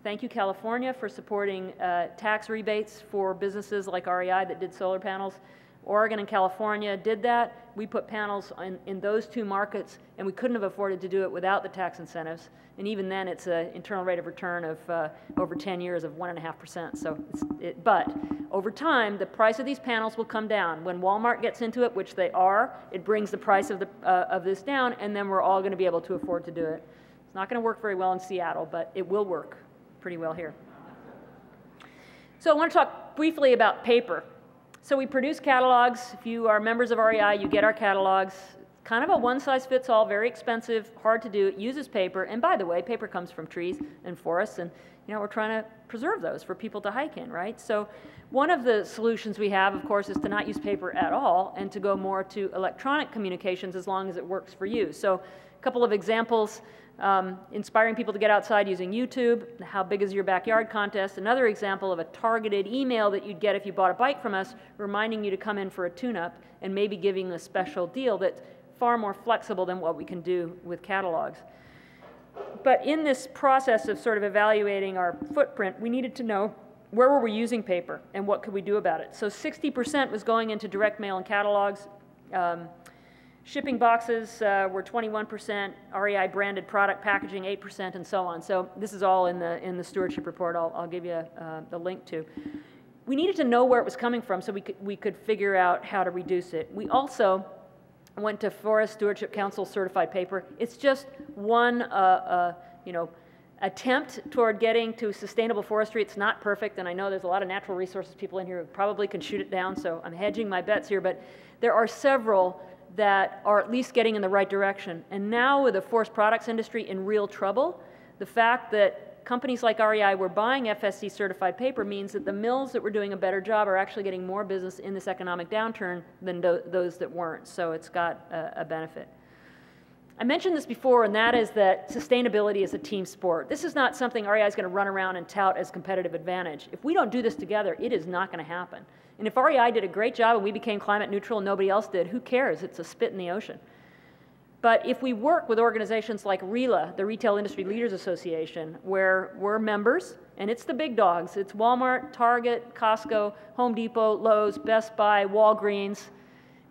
Thank you, California, for supporting tax rebates for businesses like REI that did solar panels. Oregon and California did that. We put panels in those two markets, and we couldn't have afforded to do it without the tax incentives. And even then, it's an internal rate of return of over 10 years of 1.5%. So, but over time, the price of these panels will come down. When Walmart gets into it, which they are, it brings the price of this down, and then we're all going to be able to afford to do it. It's not going to work very well in Seattle, but it will work pretty well here. So I want to talk briefly about paper. So we produce catalogs. If you are members of REI, you get our catalogs. Kind of a one-size-fits-all, very expensive, hard to do. It uses paper. And by the way, paper comes from trees and forests, and you know, we're trying to preserve those for people to hike in, right? So one of the solutions we have, of course, is to not use paper at all and to go more to electronic communications as long as it works for you. So a couple of examples. Inspiring people to get outside using YouTube, how big is your backyard contest. Another example of a targeted email that you'd get if you bought a bike from us, reminding you to come in for a tune-up and maybe giving a special deal that's far more flexible than what we can do with catalogs. But in this process of sort of evaluating our footprint, we needed to know where were we using paper and what could we do about it. So 60% was going into direct mail and catalogs. Shipping boxes were 21%, REI branded product packaging 8%, and so on. So this is all in the stewardship report. I'll give you the link to. We needed to know where it was coming from so we could figure out how to reduce it. We also went to Forest Stewardship Council certified paper. It's just one attempt toward getting to sustainable forestry. It's not perfect, and I know there's a lot of natural resources people in here who probably can shoot it down, so I'm hedging my bets here, but there are several that are at least getting in the right direction. And now with the forest products industry in real trouble, the fact that companies like REI were buying FSC certified paper means that the mills that were doing a better job are actually getting more business in this economic downturn than those that weren't. So it's got a benefit. I mentioned this before, and that is that sustainability is a team sport. This is not something REI is going to run around and tout as competitive advantage. If we don't do this together, it is not going to happen. And if REI did a great job and we became climate neutral and nobody else did, who cares? It's a spit in the ocean. But if we work with organizations like RILA, the Retail Industry Leaders Association, where we're members, and it's the big dogs, it's Walmart, Target, Costco, Home Depot, Lowe's, Best Buy, Walgreens,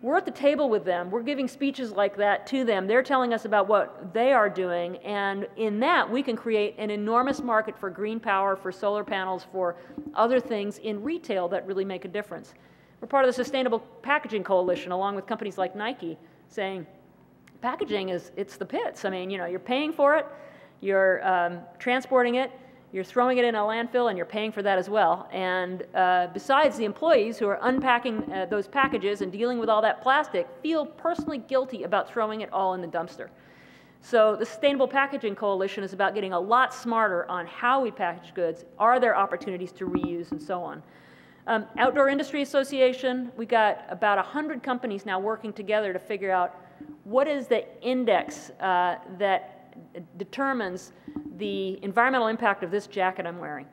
we're at the table with them. We're giving speeches like that to them. They're telling us about what they are doing, and in that we can create an enormous market for green power, for solar panels, for other things in retail that really make a difference. We're part of the Sustainable Packaging Coalition, along with companies like Nike, saying packaging it's the pits. I mean, you know, you're paying for it, you're transporting it, you're throwing it in a landfill, and you're paying for that as well. And besides, the employees who are unpacking those packages and dealing with all that plastic feel personally guilty about throwing it all in the dumpster. So the Sustainable Packaging Coalition is about getting a lot smarter on how we package goods. Are there opportunities to reuse and so on? Outdoor Industry Association, we got about 100 companies now working together to figure out what is the index that determines the environmental impact of this jacket I'm wearing.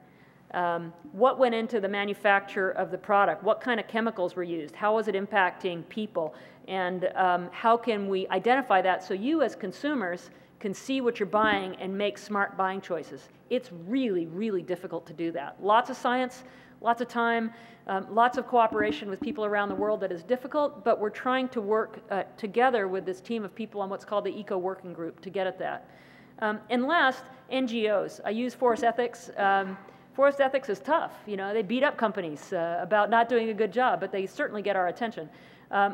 What went into the manufacture of the product? What kind of chemicals were used? How was it impacting people? And how can we identify that so you as consumers can see what you're buying and make smart buying choices? It's really, really difficult to do that. Lots of science, lots of time, lots of cooperation with people around the world that is difficult, but we're trying to work together with this team of people on what's called the Eco Working Group to get at that. And last, NGOs. I use forest ethics. Forest ethics is tough. You know, they beat up companies about not doing a good job, but they certainly get our attention.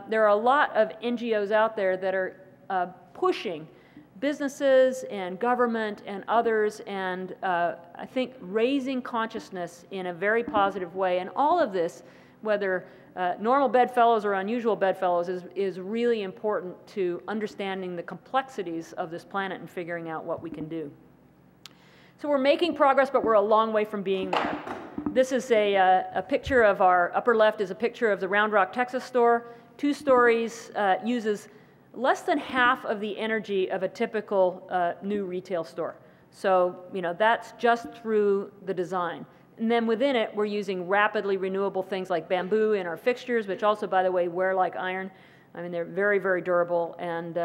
There are a lot of NGOs out there that are pushing businesses and government and others, and I think raising consciousness in a very positive way. And all of this whether normal bedfellows or unusual bedfellows, is really important to understanding the complexities of this planet and figuring out what we can do. So we're making progress, but we're a long way from being there. This is a picture of our upper left is a picture of the Round Rock, Texas store. 2 stories, uses less than half of the energy of a typical new retail store. So, you know, that's just through the design. And then within it, we're using rapidly renewable things like bamboo in our fixtures, which also, by the way, wear like iron. I mean, they're very, very durable. And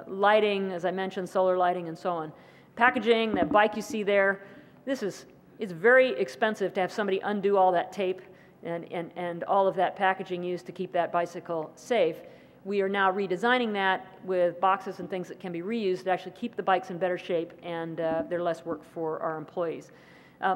lighting, as I mentioned, solar lighting and so on. Packaging, that bike you see there, it's very expensive to have somebody undo all that tape and all of that packaging used to keep that bicycle safe. We are now redesigning that with boxes and things that can be reused to actually keep the bikes in better shape, and they're less work for our employees.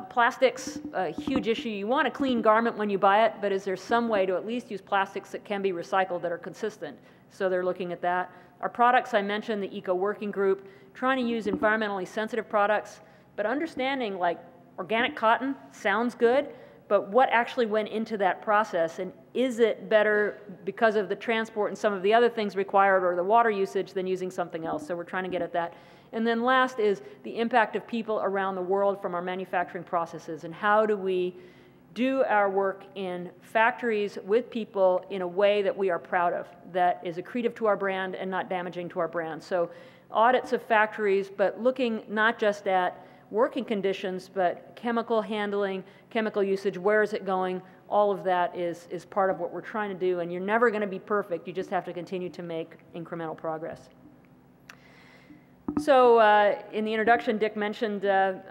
Plastics, a huge issue. You want a clean garment when you buy it, but is there some way to at least use plastics that can be recycled that are consistent? So they're looking at that. Our products, I mentioned, the Eco Working Group, trying to use environmentally sensitive products, but understanding, like, organic cotton sounds good, but what actually went into that process, and is it better because of the transport and some of the other things required or the water usage than using something else? So we're trying to get at that. And then last is the impact of people around the world from our manufacturing processes, and how do we do our work in factories with people in a way that we are proud of, that is accretive to our brand and not damaging to our brand. So audits of factories, but looking not just at working conditions, but chemical handling, chemical usage, where is it going? All of that is part of what we're trying to do, and you're never going to be perfect. You just have to continue to make incremental progress. So in the introduction, Dick mentioned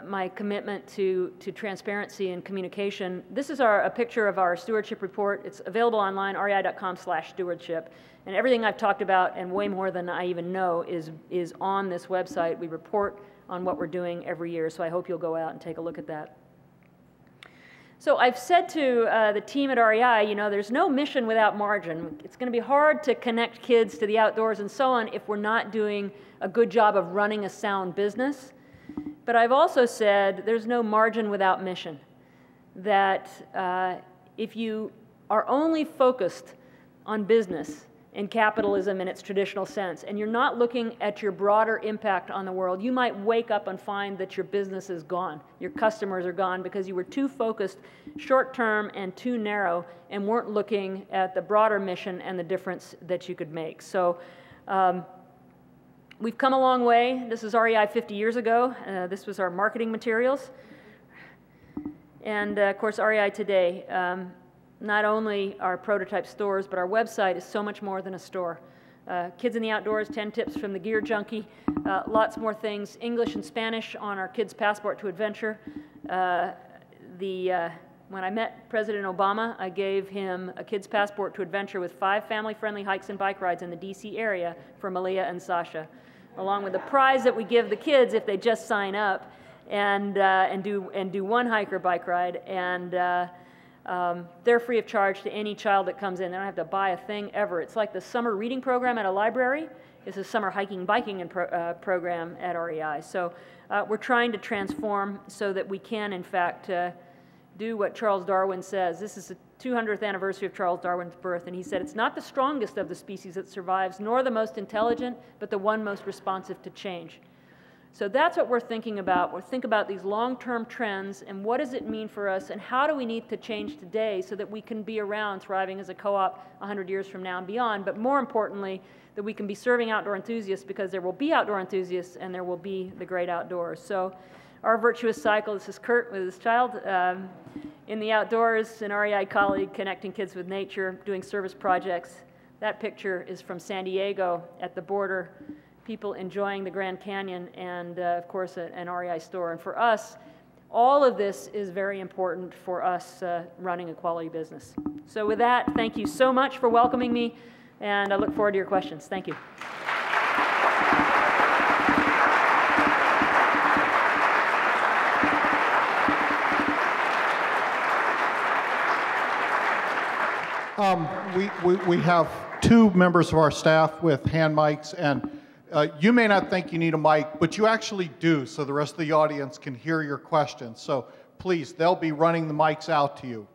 my commitment to transparency and communication. This is a picture of our stewardship report. It's available online, rei.com/stewardship. And everything I've talked about, and way more than I even know, is on this website. We report on what we're doing every year, so I hope you'll go out and take a look at that. So I've said to the team at REI, you know, there's no mission without margin. It's going to be hard to connect kids to the outdoors and so on if we're not doing a good job of running a sound business. But I've also said there's no margin without mission. That if you are only focused on business and capitalism in its traditional sense, and you're not looking at your broader impact on the world, you might wake up and find that your business is gone. Your customers are gone because you were too focused short-term and too narrow and weren't looking at the broader mission and the difference that you could make. So we've come a long way. This is REI 50 years ago. This was our marketing materials. And of course, REI today. Not only our prototype stores, but our website is so much more than a store. Kids in the Outdoors, 10 tips from the gear junkie, lots more things. English and Spanish on our Kids Passport to Adventure. When I met President Obama, I gave him a Kids Passport to Adventure with 5 family-friendly hikes and bike rides in the DC area for Malia and Sasha, along with the prize that we give the kids if they just sign up and do 1 hike or bike ride. And they're free of charge to any child that comes in. They don't have to buy a thing ever. It's like the summer reading program at a library. It's a summer hiking, biking program at REI. So we're trying to transform so that we can, in fact, do what Charles Darwin says. This is the 200th anniversary of Charles Darwin's birth, and he said, it's not the strongest of the species that survives, nor the most intelligent, but the one most responsive to change. So that's what we're thinking about. We're thinking about these long-term trends and what does it mean for us and how do we need to change today so that we can be around thriving as a co-op 100 years from now and beyond, but more importantly, that we can be serving outdoor enthusiasts because there will be outdoor enthusiasts and there will be the great outdoors. So our virtuous cycle, this is Kurt with his child in the outdoors, an REI colleague connecting kids with nature, doing service projects. That picture is from San Diego at the border. People enjoying the Grand Canyon and, of course, an REI store. And for us, all of this is very important for us running a quality business. So with that, thank you so much for welcoming me, and I look forward to your questions. Thank you. We have 2 members of our staff with hand mics, and you may not think you need a mic, but you actually do, so the rest of the audience can hear your questions. So please, they'll be running the mics out to you.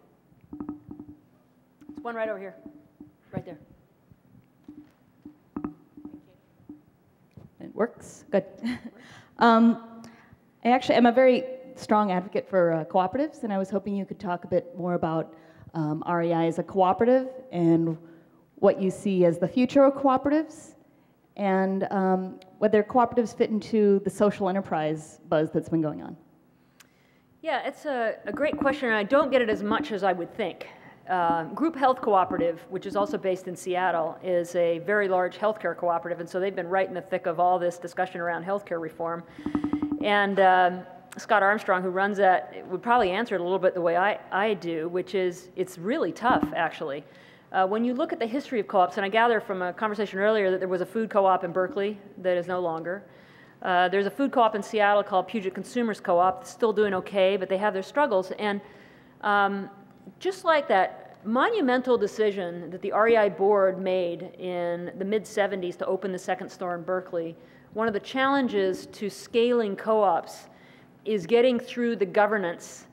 One right over here, right there. It works, good. I actually am a very strong advocate for cooperatives, and I was hoping you could talk a bit more about REI as a cooperative and what you see as the future of cooperatives, and whether cooperatives fit into the social enterprise buzz that's been going on. Yeah, it's a great question, and I don't get it as much as I would think. Group Health Cooperative, which is also based in Seattle, is a very large healthcare cooperative, and so they've been right in the thick of all this discussion around healthcare reform. And Scott Armstrong, who runs that, would probably answer it a little bit the way I do, which is it's really tough, actually. When you look at the history of co-ops, and I gather from a conversation earlier that there was a food co-op in Berkeley that is no longer. There's a food co-op in Seattle called Puget Consumers Co-op, still doing okay, but they have their struggles. And just like that monumental decision that the REI board made in the mid-'70s to open the second store in Berkeley, one of the challenges to scaling co-ops is getting through the governance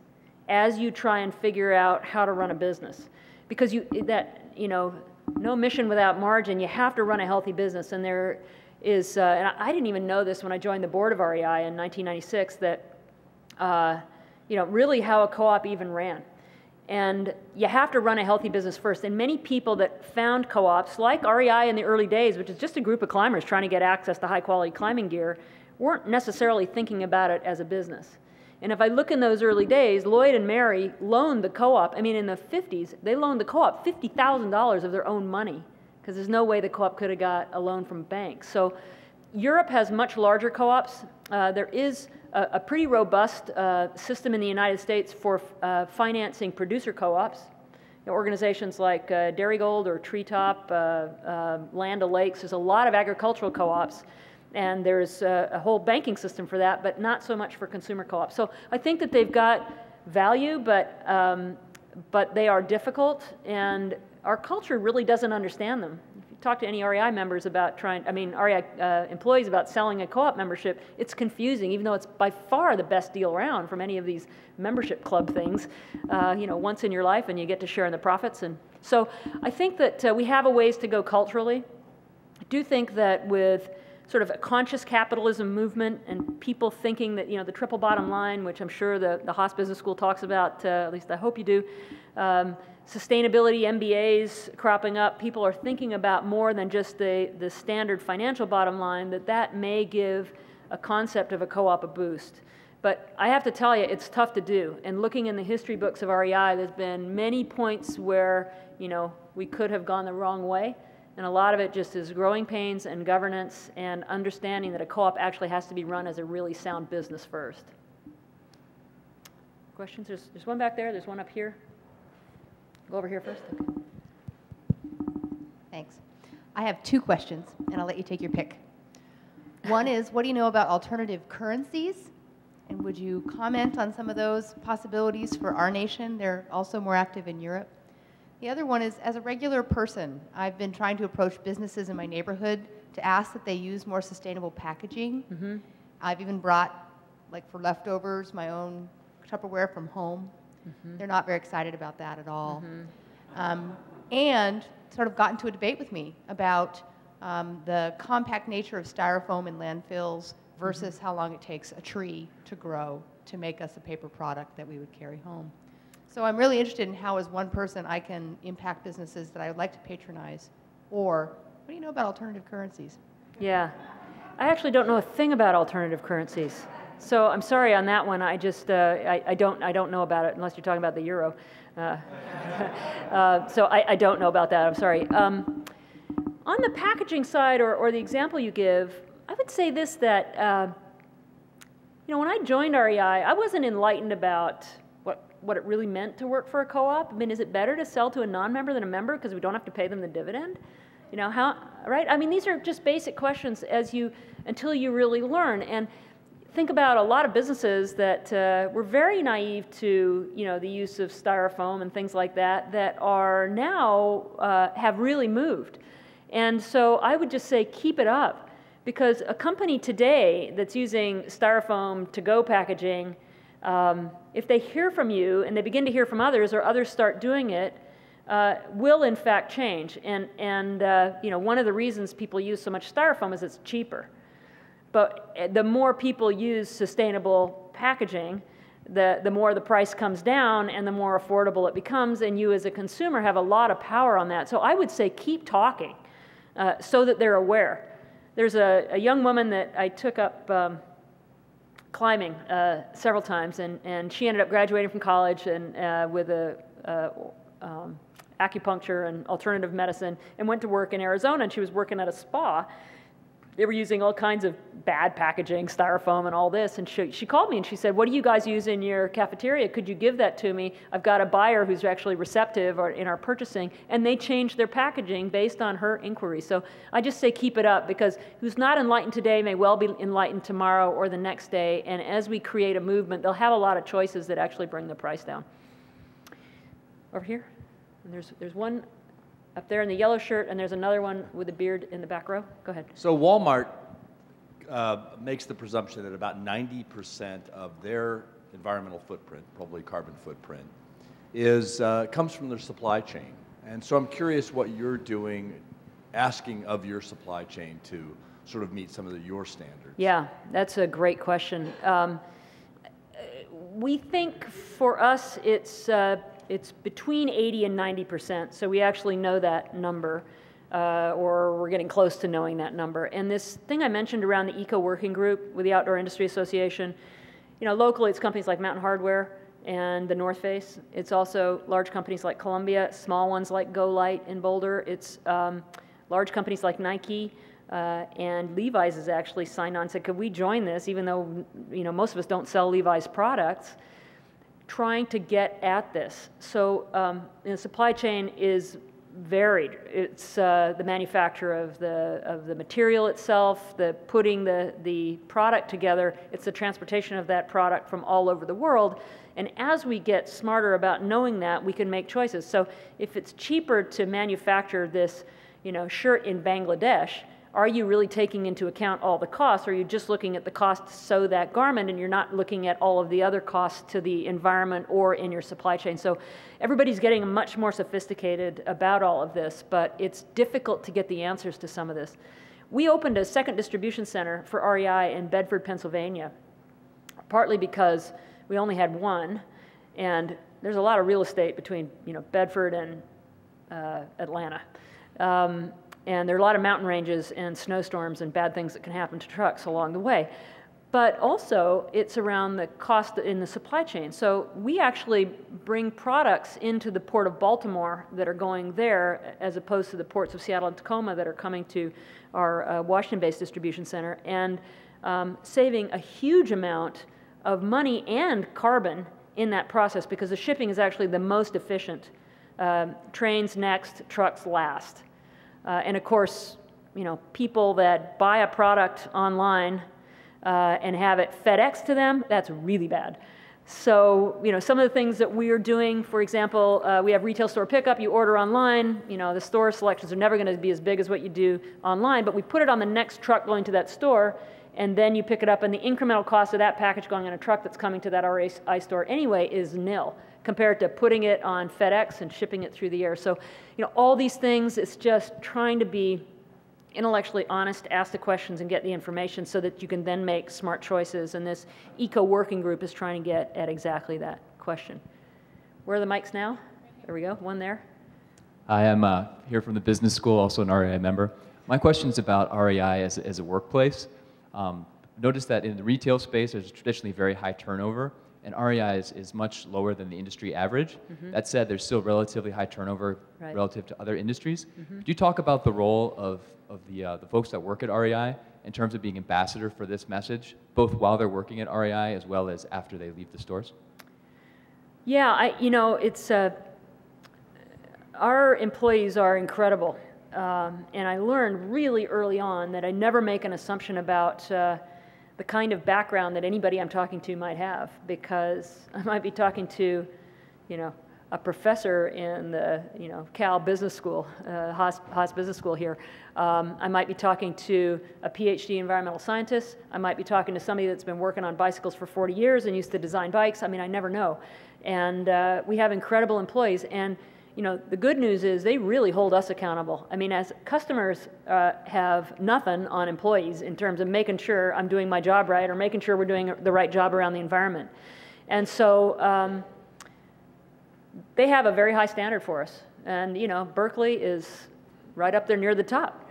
as you try and figure out how to run a business. Because no mission without margin, you have to run a healthy business. And there is, and I didn't even know this when I joined the board of REI in 1996, that really how a co-op even ran. And you have to run a healthy business first. And many people that found co-ops, like REI in the early days, which is just a group of climbers trying to get access to high-quality climbing gear, weren't necessarily thinking about it as a business. And if I look in those early days, Lloyd and Mary loaned the co-op, in the 50s, they loaned the co-op $50,000 of their own money, because there's no way the co-op could have got a loan from banks. So Europe has much larger co-ops. There is a pretty robust system in the United States for financing producer co-ops. Organizations like Dairygold or Treetop, Land O'Lakes, there's a lot of agricultural co-ops, and there's a whole banking system for that, but not so much for consumer co-ops. So I think that they've got value, but they are difficult, and our culture really doesn't understand them. If you talk to any REI members about REI employees about selling a co-op membership, it's confusing, even though it's by far the best deal around from any of these membership club things, once in your life, and you get to share in the profits. And so I think that we have a ways to go culturally. I do think that with sort of a conscious capitalism movement and people thinking that, the triple bottom line, which I'm sure the Haas Business School talks about, at least I hope you do, sustainability MBAs cropping up, people are thinking about more than just the standard financial bottom line, that may give a concept of a co-op a boost. But I have to tell you, it's tough to do. And looking in the history books of REI, there's been many points where, we could have gone the wrong way. And a lot of it just is growing pains and governance and understanding that a co-op actually has to be run as a really sound business first. Questions? There's one back there. There's one up here. Go over here first. Okay. Thanks. I have two questions, and I'll let you take your pick. One is, what do you know about alternative currencies? And would you comment on some of those possibilities for our nation? They're also more active in Europe. The other one is, as a regular person, I've been trying to approach businesses in my neighborhood to ask that they use more sustainable packaging. Mm-hmm. I've even brought, for leftovers, my own Tupperware from home. Mm-hmm. They're not very excited about that at all. Mm-hmm. And sort of got into a debate with me about the compact nature of styrofoam in landfills versus how long it takes a tree to grow to make us a paper product that we would carry home. So I'm really interested in how, as one person, I can impact businesses that I would like to patronize. Or, what do you know about alternative currencies? Yeah, I actually don't know a thing about alternative currencies. So I'm sorry on that one. I just I don't know about it unless you're talking about the euro. So I don't know about that. I'm sorry. On the packaging side, or the example you give, I would say this: that when I joined REI, I wasn't enlightened about what it really meant to work for a co-op. Is it better to sell to a non-member than a member because we don't have to pay them the dividend? Right? These are just basic questions until you really learn. And think about a lot of businesses that were very naive to, the use of styrofoam and things like that are now have really moved. And so I would just say keep it up, because a company today that's using styrofoam to-go packaging, if they hear from you and they begin to hear from others, or others start doing it, will in fact change. And you know, one of the reasons people use so much styrofoam is it's cheaper. But the more people use sustainable packaging, the more the price comes down and the more affordable it becomes, and you as a consumer have a lot of power on that. So I would say keep talking so that they're aware. There's a young woman that I took up climbing several times, and she ended up graduating from college and with a acupuncture and alternative medicine, and went to work in Arizona, and she was working at a spa. They were using all kinds of bad packaging, styrofoam and all this, and she called me and she said, what do you guys use in your cafeteria? Could you give that to me? I've got a buyer who's actually receptive or in our purchasing, and they changed their packaging based on her inquiry. So I just say keep it up, because who's not enlightened today may well be enlightened tomorrow or the next day, and as we create a movement, they'll have a lot of choices that actually bring the price down. Over here, and there's one up there in the yellow shirt, and there's another one with a beard in the back row. Go ahead. So Walmart makes the presumption that about 90% of their environmental footprint, probably carbon footprint, comes from their supply chain. And so I'm curious what you're doing, asking of your supply chain to sort of meet some of your standards. Yeah, that's a great question. We think for us it's between 80 and 90%, so we actually know that number, or we're getting close to knowing that number. And this thing I mentioned around the Eco Working Group with the Outdoor Industry Association, you know, locally it's companies like Mountain Hardwear and the North Face. It's also large companies like Columbia, small ones like Go Light in Boulder. It's large companies like Nike, and Levi's has actually signed on and said, could we join this, even though, you know, most of us don't sell Levi's products, trying to get at this. So the supply chain is varied. It's the manufacture of the material itself, the putting the product together. It's the transportation of that product from all over the world. And as we get smarter about knowing that, we can make choices. So if it's cheaper to manufacture this, you know, shirt in Bangladesh, are you really taking into account all the costs, or are you just looking at the cost to sew that garment and you're not looking at all of the other costs to the environment or in your supply chain? So everybody's getting much more sophisticated about all of this, but it's difficult to get the answers to some of this. We opened a second distribution center for REI in Bedford, Pennsylvania, partly because we only had one, and there's a lot of real estate between, you know, Bedford and Atlanta. And there are a lot of mountain ranges and snowstorms and bad things that can happen to trucks along the way. But also, it's around the cost in the supply chain. So we actually bring products into the Port of Baltimore that are going there, as opposed to the ports of Seattle and Tacoma that are coming to our Washington-based distribution center, and saving a huge amount of money and carbon in that process, because the shipping is actually the most efficient. Trains next, trucks last. And of course, you know, people that buy a product online and have it FedEx to them, that's really bad. So, you know, some of the things that we are doing, for example, we have retail store pickup. You order online. You know, the store selections are never going to be as big as what you do online, but we put it on the next truck going to that store, and then you pick it up, and the incremental cost of that package going on a truck that's coming to that REI store anyway is nil, compared to putting it on FedEx and shipping it through the air. So, you know, all these things, it's just trying to be intellectually honest, ask the questions and get the information so that you can then make smart choices. And this Eco Working Group is trying to get at exactly that question. Where are the mics now? There we go, one there. I am here from the business school, also an REI member. My question is about REI as a workplace. Notice that in the retail space, there's traditionally very high turnover, and REI is much lower than the industry average. Mm-hmm. That said, there's still relatively high turnover relative to other industries. Mm-hmm. Could you talk about the role of the folks that work at REI in terms of being ambassador for this message, both while they're working at REI as well as after they leave the stores? Yeah, you know, it's our employees are incredible, and I learned really early on that I never make an assumption about the kind of background that anybody I'm talking to might have, because I might be talking to, you know, a professor in the, you know, Cal Business School, Haas Business School here. I might be talking to a PhD environmental scientist. I might be talking to somebody that's been working on bicycles for 40 years and used to design bikes. I mean, I never know. And we have incredible employees. And, you know, the good news is they really hold us accountable. I mean, as customers have nothing on employees in terms of making sure I'm doing my job right or making sure we're doing the right job around the environment. And so they have a very high standard for us. And, you know, Berkeley is right up there near the top.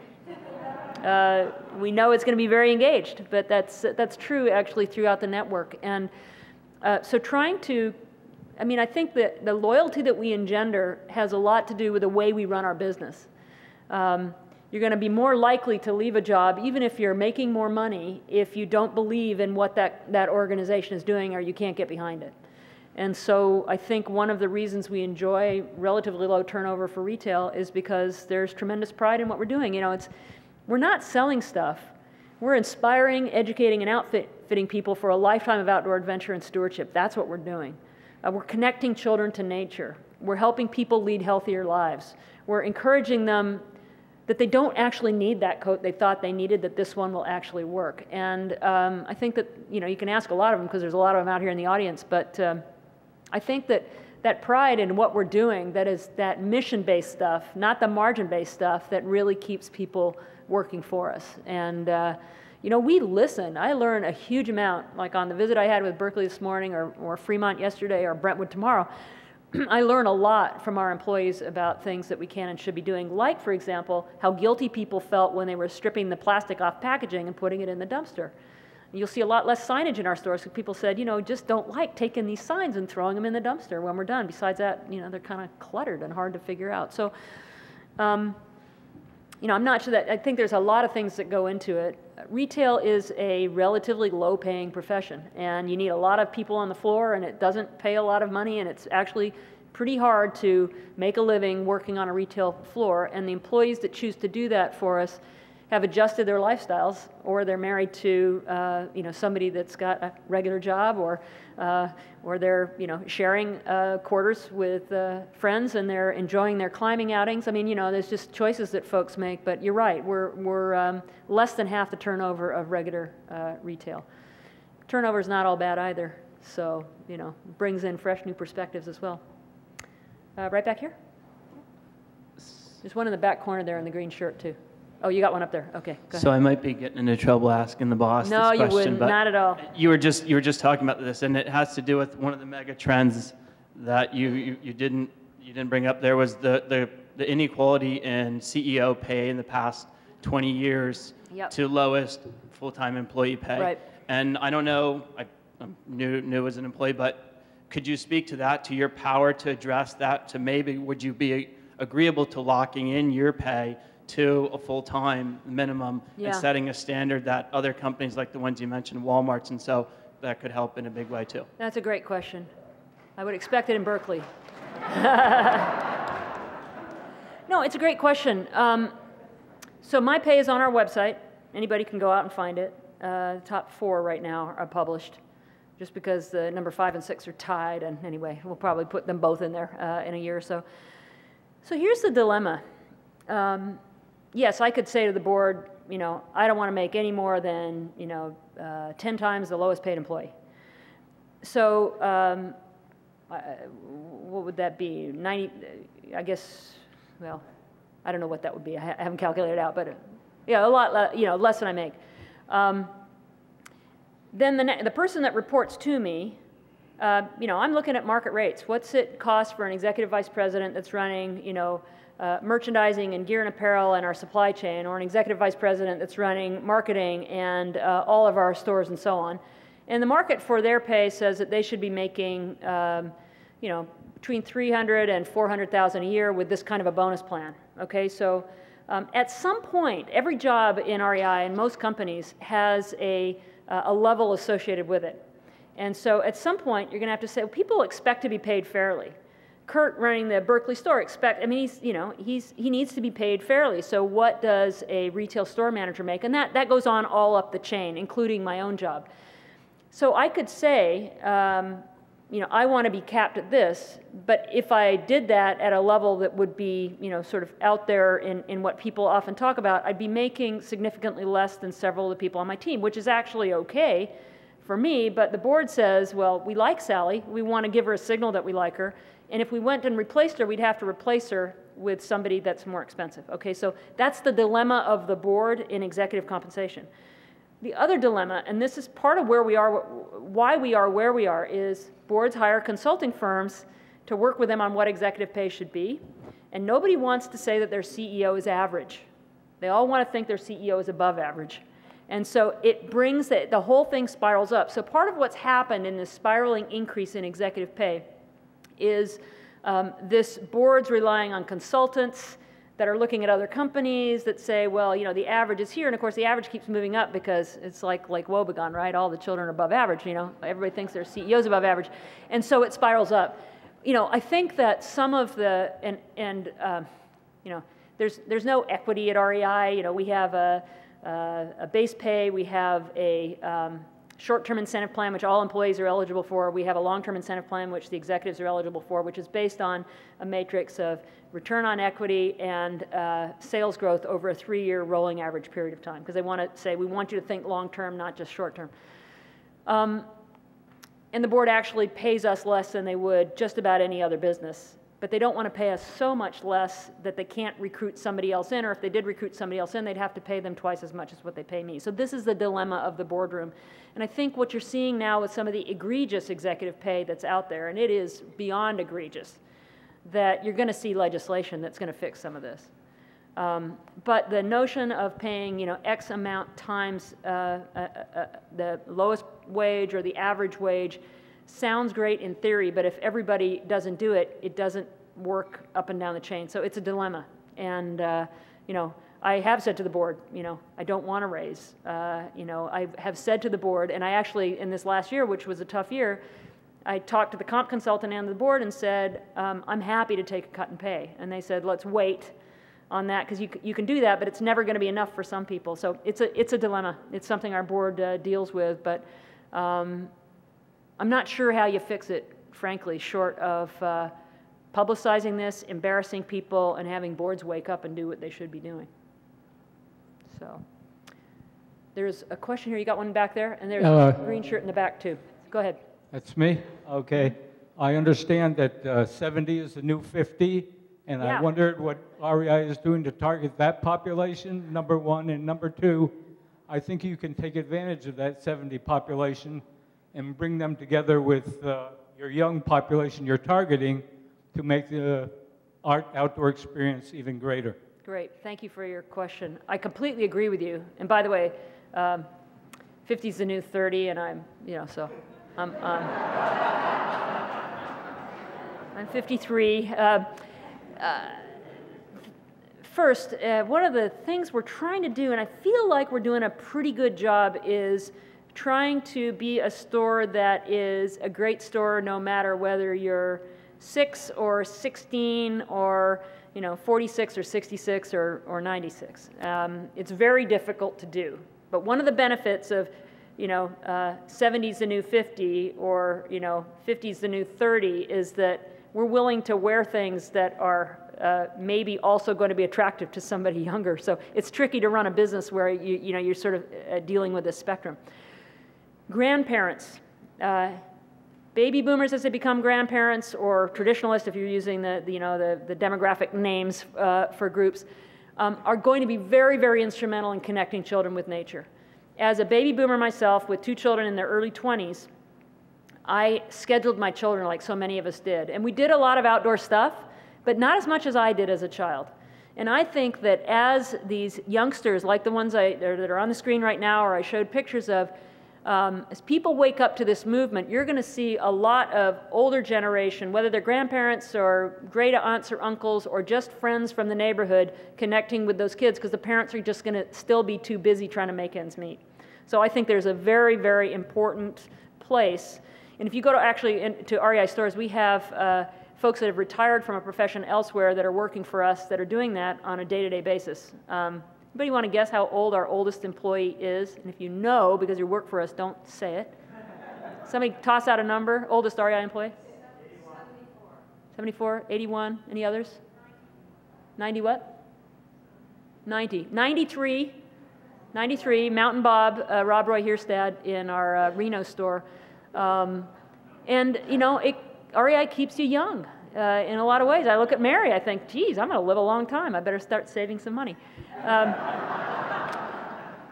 We know it's going to be very engaged, but that's true actually throughout the network. And so trying to, I mean, I think that the loyalty that we engender has a lot to do with the way we run our business. You're going to be more likely to leave a job, even if you're making more money, if you don't believe in what that organization is doing or you can't get behind it. And so I think one of the reasons we enjoy relatively low turnover for retail is because there's tremendous pride in what we're doing. You know, we're not selling stuff. We're inspiring, educating, and outfitting people for a lifetime of outdoor adventure and stewardship. That's what we're doing. We're connecting children to nature. We're helping people lead healthier lives. We're encouraging them that they don't actually need that coat they thought they needed, that this one will actually work. And I think that, you know, you can ask a lot of them because there's a lot of them out here in the audience, but I think that pride in what we're doing, that is that mission-based stuff, not the margin-based stuff, that really keeps people working for us. And you know, we listen. I learn a huge amount, like on the visit I had with Berkeley this morning or Fremont yesterday or Brentwood tomorrow. I learn a lot from our employees about things that we can and should be doing, like, for example, how guilty people felt when they were stripping the plastic off packaging and putting it in the dumpster. You'll see a lot less signage in our stores because people said, you know, just don't like taking these signs and throwing them in the dumpster when we're done. Besides that, you know, they're kind of cluttered and hard to figure out. So, you know, I'm not sure that, I think there's a lot of things that go into it. Retail is a relatively low-paying profession, and you need a lot of people on the floor, and it doesn't pay a lot of money, and it's actually pretty hard to make a living working on a retail floor, and the employees that choose to do that for us have adjusted their lifestyles, or they're married to you know, somebody that's got a regular job, or they're, you know, sharing quarters with friends, and they're enjoying their climbing outings. I mean, you know, there's just choices that folks make. But you're right, we're less than half the turnover of regular retail. Turnover is not all bad either. So, you know, brings in fresh new perspectives as well. Right back here. There's one in the back corner there in the green shirt too. Oh, you got one up there. Okay, go ahead. So I might be getting into trouble asking the boss no, this question. No, you wouldn't. But not at all. You were just talking about this, and it has to do with one of the mega trends that you didn't bring up. There was the inequality in CEO pay in the past 20 years to lowest full-time employee pay. Right. And I don't know. I'm new as an employee, but could you speak to that, to your power to address that? To maybe would you be agreeable to locking in your pay to a full-time minimum and setting a standard that other companies like the ones you mentioned, Walmart's, and so that could help in a big way too? That's a great question. I would expect it in Berkeley. No, it's a great question. So my pay is on our website. Anybody can go out and find it. The top 4 right now are published, just because the number 5 and 6 are tied. And anyway, we'll probably put them both in there in a year or so. So here's the dilemma. Yes, I could say to the board, you know, I don't want to make any more than, you know, 10 times the lowest paid employee. So what would that be? 90, I guess, well, I don't know what that would be. I haven't calculated it out, but yeah, a lot, you know, less than I make. Then the person that reports to me, you know, I'm looking at market rates. What's it cost for an executive vice president that's running, you know, merchandising and gear and apparel and our supply chain, or an executive vice president that's running marketing and all of our stores and so on. And the market for their pay says that they should be making, you know, between $300,000 and $400,000 a year with this kind of a bonus plan. Okay, so at some point, every job in REI and most companies has a level associated with it. And so at some point, you're going to have to say, well, people expect to be paid fairly. Kurt running the Berkeley store he needs to be paid fairly. So what does a retail store manager make? And that goes on all up the chain, including my own job. So I could say, you know, I want to be capped at this, but if I did that at a level that would be, you know, sort of out there in what people often talk about, I'd be making significantly less than several of the people on my team, which is actually okay for me, but the board says, well, we like Sally, we want to give her a signal that we like her, And if we went and replaced her, we'd have to replace her with somebody that's more expensive. Okay, so that's the dilemma of the board in executive compensation. The other dilemma, and this is part of where we are, why we are where we are, is boards hire consulting firms to work with them on what executive pay should be, and nobody wants to say that their CEO is average. They all want to think their CEO is above average. And so it brings the whole thing spirals up. So part of what's happened in this spiraling increase in executive pay is this board's relying on consultants that are looking at other companies that say, well, you know, the average is here, and of course the average keeps moving up because it's like Wobegon, right? All the children are above average, you know, everybody thinks their CEO's above average, and so it spirals up. You know, I think that some of the, you know, there's no equity at REI. You know, we have a base pay, we have a short-term incentive plan, which all employees are eligible for. We have a long-term incentive plan, which the executives are eligible for, which is based on a matrix of return on equity and sales growth over a 3-year rolling average period of time, because they want to say, we want you to think long-term, not just short-term. And the board actually pays us less than they would just about any other business, but they don't want to pay us so much less that they can't recruit somebody else in, or if they did recruit somebody else in, they'd have to pay them twice as much as what they pay me. So this is the dilemma of the boardroom. And I think what you're seeing now with some of the egregious executive pay that's out there, and it is beyond egregious, that you're going to see legislation that's going to fix some of this. But the notion of paying, you know, X amount times the lowest wage or the average wage sounds great in theory, but if everybody doesn't do it, it doesn't work up and down the chain. So it's a dilemma. And, you know, I have said to the board, you know, I don't want to raise. You know, I have said to the board, and I actually, in this last year, which was a tough year, I talked to the comp consultant and the board and said, I'm happy to take a cut in pay. And they said, let's wait on that, because you can do that, but it's never going to be enough for some people. So it's a dilemma. It's something our board deals with, but I'm not sure how you fix it, frankly, short of publicizing this, embarrassing people, and having boards wake up and do what they should be doing. So there's a question here. You got one back there, and there's a green shirt in the back too. Go ahead. That's me? Okay. I understand that 70 is the new 50, and Yeah. I wondered what REI is doing to target that population, number one, and number two, I think you can take advantage of that 70 population and bring them together with your young population you're targeting to make the outdoor experience even greater. Great. Thank you for your question. I completely agree with you. And by the way, 50 is the new 30, and I'm, you know, so I'm 53. First, one of the things we're trying to do, and I feel like we're doing a pretty good job, is trying to be a store that is a great store no matter whether you're 6 or 16 or, you know, 46 or 66 or 96. It's very difficult to do. But one of the benefits of, you know, 70's the new 50 or, you know, 50's the new 30 is that we're willing to wear things that are maybe also going to be attractive to somebody younger. So it's tricky to run a business where you know, you're sort of dealing with this spectrum. Grandparents, baby boomers as they become grandparents, or traditionalists if you're using the demographic names for groups, are going to be very, very instrumental in connecting children with nature. As a baby boomer myself with 2 children in their early 20s, I scheduled my children like so many of us did. And we did a lot of outdoor stuff, but not as much as I did as a child. And I think that as these youngsters, like the ones that are on the screen right now or I showed pictures of, as people wake up to this movement, you're going to see a lot of older generation, whether they're grandparents or great aunts or uncles or just friends from the neighborhood, connecting with those kids because the parents are just going to still be too busy trying to make ends meet. So I think there's a very, very important place. And if you go to REI stores, we have folks that have retired from a profession elsewhere that are working for us that are doing that on a day-to-day basis. Anybody want to guess how old our oldest employee is? And if you know, because you work for us, don't say it. Somebody toss out a number. Oldest REI employee? 74. 81. Any others? 90 what? 90. 93. 93. Mountain Bob, Rob Roy Hierstad in our Reno store. And, you know, REI keeps you young. in a lot of ways. I look at Mary, I think, geez, I'm going to live a long time. I better start saving some money.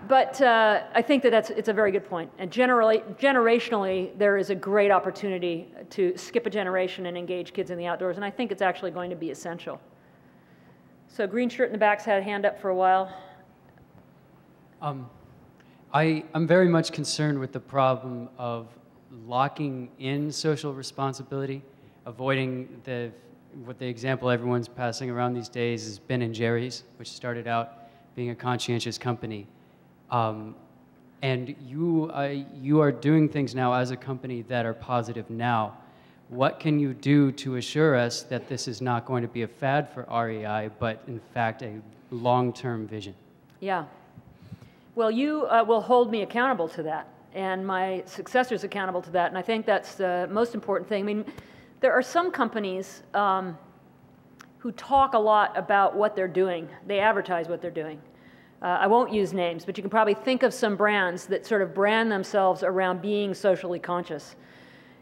But I think that it's a very good point. And generationally, there is a great opportunity to skip a generation and engage kids in the outdoors, and I think it's actually going to be essential. So green shirt in the back's had a hand up for a while. I'm very much concerned with the problem of locking in social responsibility, avoiding what the example everyone's passing around these days is Ben & Jerry's, which started out being a conscientious company. And you are doing things now as a company that are positive now. What can you do to assure us that this is not going to be a fad for REI, but in fact a long-term vision? Yeah. Well, you will hold me accountable to that, and my successors accountable to that, and I think that's the most important thing. I mean, there are some companies who talk a lot about what they're doing. They advertise what they're doing. I won't use names, but you can probably think of some brands that sort of brand themselves around being socially conscious.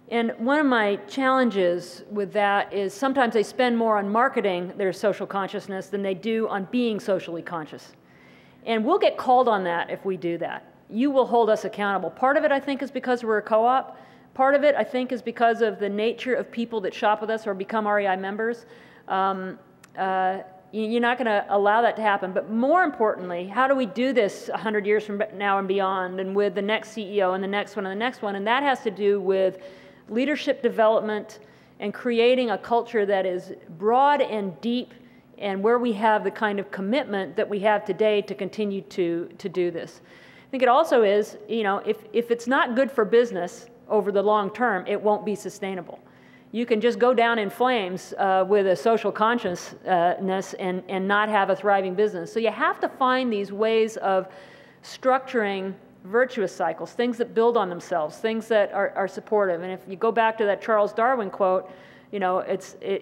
And one of my challenges with that is sometimes they spend more on marketing their social consciousness than they do on being socially conscious. And we'll get called on that if we do that. You will hold us accountable. Part of it, I think, is because we're a co-op. Part of it, I think, is because of the nature of people that shop with us or become REI members. You're not going to allow that to happen. But more importantly, how do we do this 100 years from now and beyond, and with the next CEO and the next one and the next one? And that has to do with leadership development and creating a culture that is broad and deep, and where we have the kind of commitment that we have today to continue to do this. I think it also is, you know, if it's not good for business over the long term, it won't be sustainable. You can just go down in flames with a social consciousness and not have a thriving business. So you have to find these ways of structuring virtuous cycles, things that build on themselves, things that are supportive. And if you go back to that Charles Darwin quote, you know,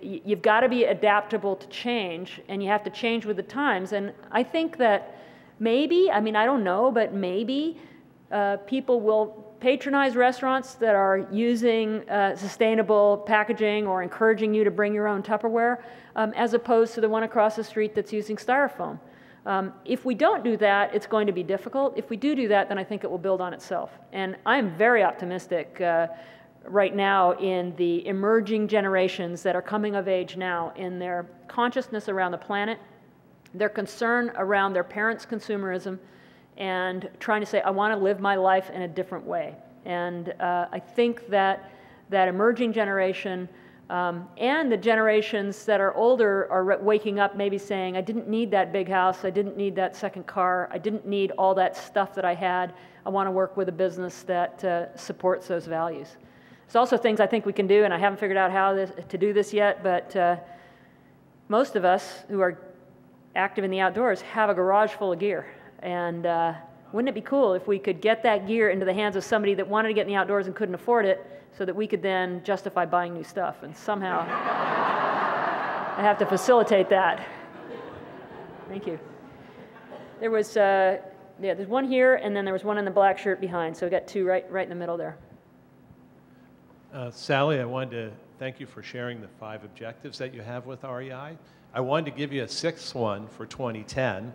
you've got to be adaptable to change, and you have to change with the times. And I think that maybe, I mean, I don't know, but maybe people will patronize restaurants that are using sustainable packaging or encouraging you to bring your own Tupperware, as opposed to the one across the street that's using styrofoam. If we don't do that, it's going to be difficult. If we do that, then I think it will build on itself. And I'm very optimistic right now in the emerging generations that are coming of age now in their consciousness around the planet, their concern around their parents' consumerism, and trying to say, I want to live my life in a different way. And I think that that emerging generation and the generations that are older are waking up maybe saying, I didn't need that big house, I didn't need that second car, I didn't need all that stuff that I had. I want to work with a business that supports those values. There's also things I think we can do, and I haven't figured out how to do this yet, but most of us who are active in the outdoors have a garage full of gear. And wouldn't it be cool if we could get that gear into the hands of somebody that wanted to get in the outdoors and couldn't afford it, so that we could then justify buying new stuff? And somehow I have to facilitate that. Thank you. There was, there's one here, and then there was one in the black shirt behind, so we got two right in the middle there. Sally, I wanted to thank you for sharing the 5 objectives that you have with REI. I wanted to give you a 6th one for 2010.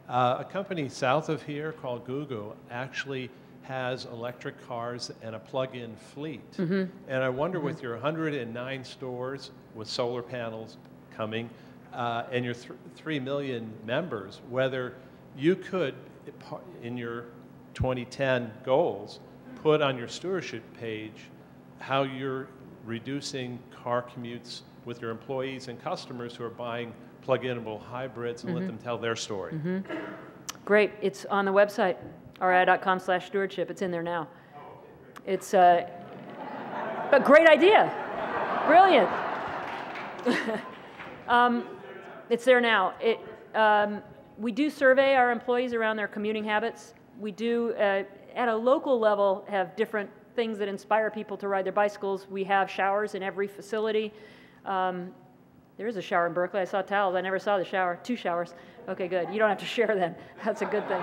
A company south of here called Google actually has electric cars and a plug-in fleet. Mm-hmm. And I wonder, mm-hmm. with your 109 stores with solar panels coming and your 3 million members, whether you could, in your 2010 goals, put on your stewardship page how you're reducing car commutes with your employees and customers who are buying plug-inable hybrids, and mm-hmm. let them tell their story. Mm-hmm. Great. It's on the website, rei.com/stewardship. It's in there now. It's a great idea. Brilliant. It's there now. We do survey our employees around their commuting habits. We do, at a local level, have different things that inspire people to ride their bicycles. We have showers in every facility. There is a shower in Berkeley. I saw towels. I never saw the shower. 2 showers. Okay, good. You don't have to share then. That's a good thing.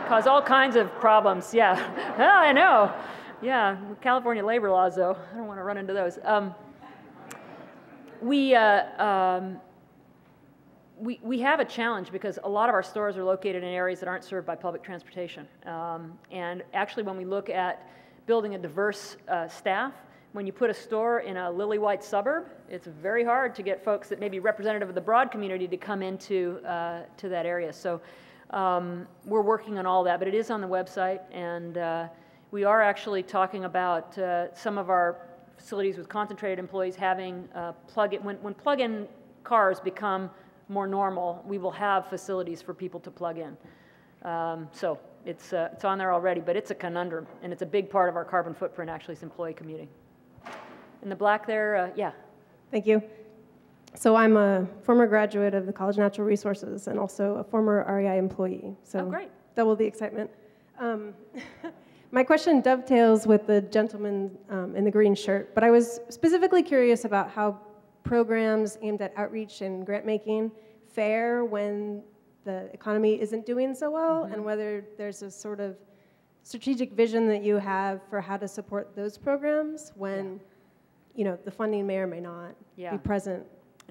Cause all kinds of problems. Yeah. Well, I know. Yeah. California labor laws, though. I don't want to run into those. we have a challenge because a lot of our stores are located in areas that aren't served by public transportation. And actually, when we look at building a diverse staff, when you put a store in a lily-white suburb, it's very hard to get folks that may be representative of the broad community to come into to that area. So we're working on all that, but it is on the website, and we are actually talking about some of our facilities with concentrated employees having plug-in. When plug-in cars become more normal, we will have facilities for people to plug in. So it's on there already, but it's a conundrum, and it's a big part of our carbon footprint, actually, is employee commuting. In the black there, yeah. Thank you. So I'm a former graduate of the College of Natural Resources and also a former REI employee. So great. Double the excitement. My question dovetails with the gentleman in the green shirt, but I was specifically curious about how programs aimed at outreach and grant making fare when the economy isn't doing so well, and whether there's a sort of strategic vision that you have for how to support those programs when you know, the funding may or may not be present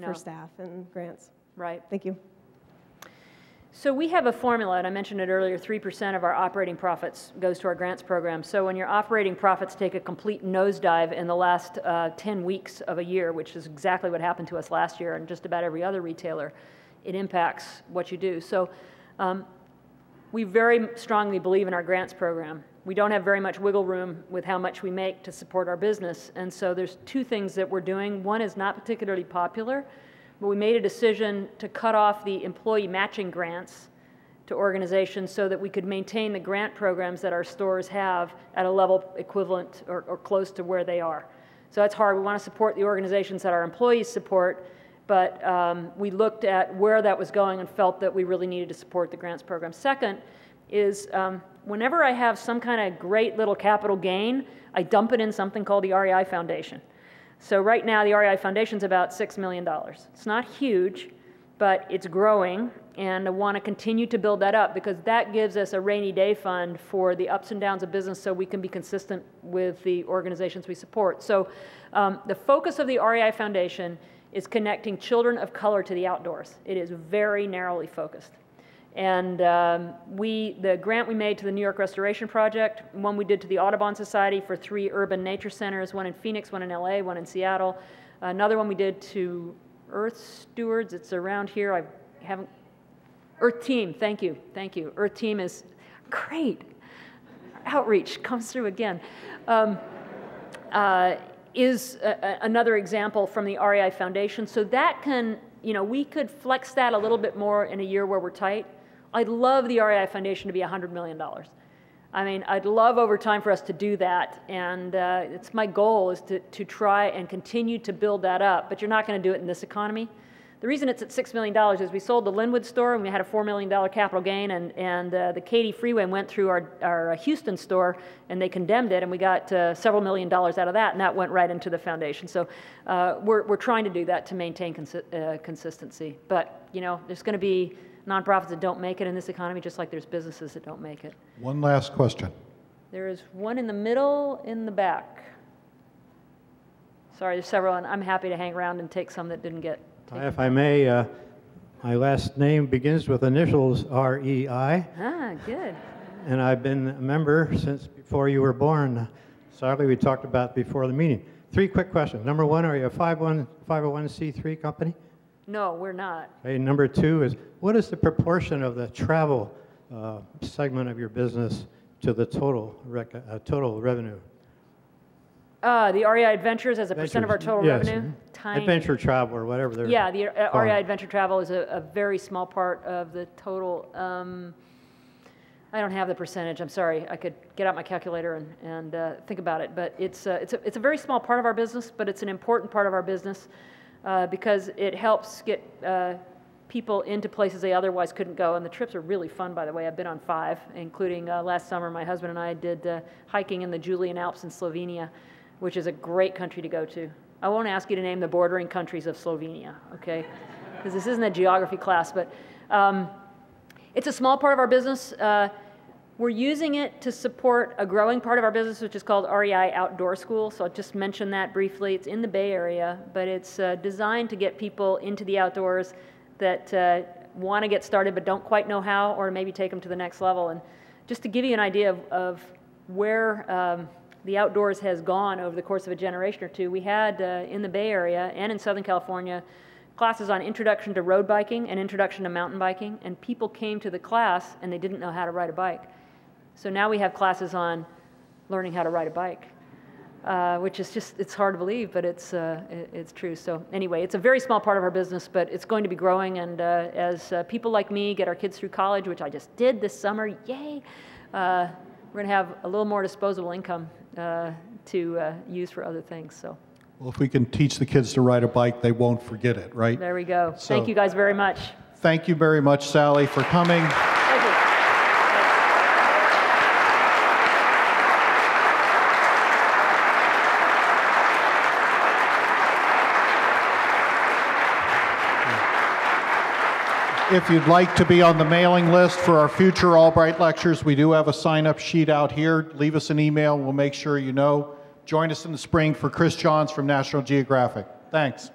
for staff and grants. Right. Thank you. So we have a formula, and I mentioned it earlier, 3% of our operating profits goes to our grants program. So when your operating profits take a complete nosedive in the last 10 weeks of a year, which is exactly what happened to us last year and just about every other retailer, it impacts what you do. So we very strongly believe in our grants program. We don't have very much wiggle room with how much we make to support our business. And so there's two things that we're doing. One is not particularly popular, but we made a decision to cut off the employee matching grants to organizations so that we could maintain the grant programs that our stores have at a level equivalent or close to where they are. So that's hard. We want to support the organizations that our employees support, but we looked at where that was going and felt that we really needed to support the grants program. Second is whenever I have some kind of great little capital gain, I dump it in something called the REI Foundation. So right now, the REI Foundation is about $6 million. It's not huge, but it's growing, and I want to continue to build that up because that gives us a rainy day fund for the ups and downs of business so we can be consistent with the organizations we support. So the focus of the REI Foundation is connecting children of color to the outdoors. It is very narrowly focused. And the grant we made to the New York Restoration Project, one we did to the Audubon Society for 3 urban nature centers, one in Phoenix, one in LA, one in Seattle. Another one we did to Earth Stewards, it's around here, I haven't, Earth Team, thank you. Earth Team is great. Outreach comes through again. Is another example from the REI Foundation. So that can, you know, we could flex that a little bit more in a year where we're tight. I'd love the REI Foundation to be $100 million. I mean, I'd love over time for us to do that, and it's my goal is to try and continue to build that up, but you're not going to do it in this economy. The reason it's at $6 million is we sold the Linwood store, and we had a $4 million capital gain, and the Katy Freeway went through our Houston store, and they condemned it, and we got several $1 million out of that, and that went right into the foundation. So we're trying to do that to maintain consistency. But, you know, there's going to be nonprofits that don't make it in this economy, just like there's businesses that don't make it. One last question. There is one in the middle, in the back. Sorry, there's several, and I'm happy to hang around and take some that didn't get taken. If I may, my last name begins with initials REI. Ah, good. And I've been a member since before you were born. Sadly, we talked about before the meeting. 3 quick questions. Number 1, are you a 501c3 company? No, we're not. Okay, number 2 is, what is the proportion of the travel segment of your business to the total revenue? The REI Adventures as a percent of our total revenue? Tiny. Adventure travel or whatever they're Yeah, the calling. REI Adventure Travel is a very small part of the total. I don't have the percentage. I'm sorry. I could get out my calculator and think about it. But it's a very small part of our business, but it's an important part of our business because it helps get people into places they otherwise couldn't go. And the trips are really fun, by the way. I've been on 5, including last summer. My husband and I did hiking in the Julian Alps in Slovenia, which is a great country to go to. I won't ask you to name the bordering countries of Slovenia, okay? Because this isn't a geography class, but it's a small part of our business. We're using it to support a growing part of our business, which is called REI Outdoor School. So I'll just mention that briefly. It's in the Bay Area, but it's designed to get people into the outdoors that want to get started but don't quite know how, or maybe take them to the next level. And just to give you an idea of where the outdoors has gone over the course of a generation or two, we had in the Bay Area and in Southern California classes on introduction to road biking and introduction to mountain biking, and people came to the class and they didn't know how to ride a bike. So now we have classes on learning how to ride a bike, which is just, it's hard to believe, but it's true. So anyway, it's a very small part of our business, but it's going to be growing, and as people like me get our kids through college, which I just did this summer, yay, we're going to have a little more disposable income to use for other things. So. Well, if we can teach the kids to ride a bike, they won't forget it, right? There we go. So, thank you guys very much. Thank you very much, Sally, for coming. Thank you. If you'd like to be on the mailing list for our future Albright lectures, we do have a sign-up sheet out here. Leave us an email. We'll make sure you know. Join us in the spring for Chris Johns from National Geographic. Thanks.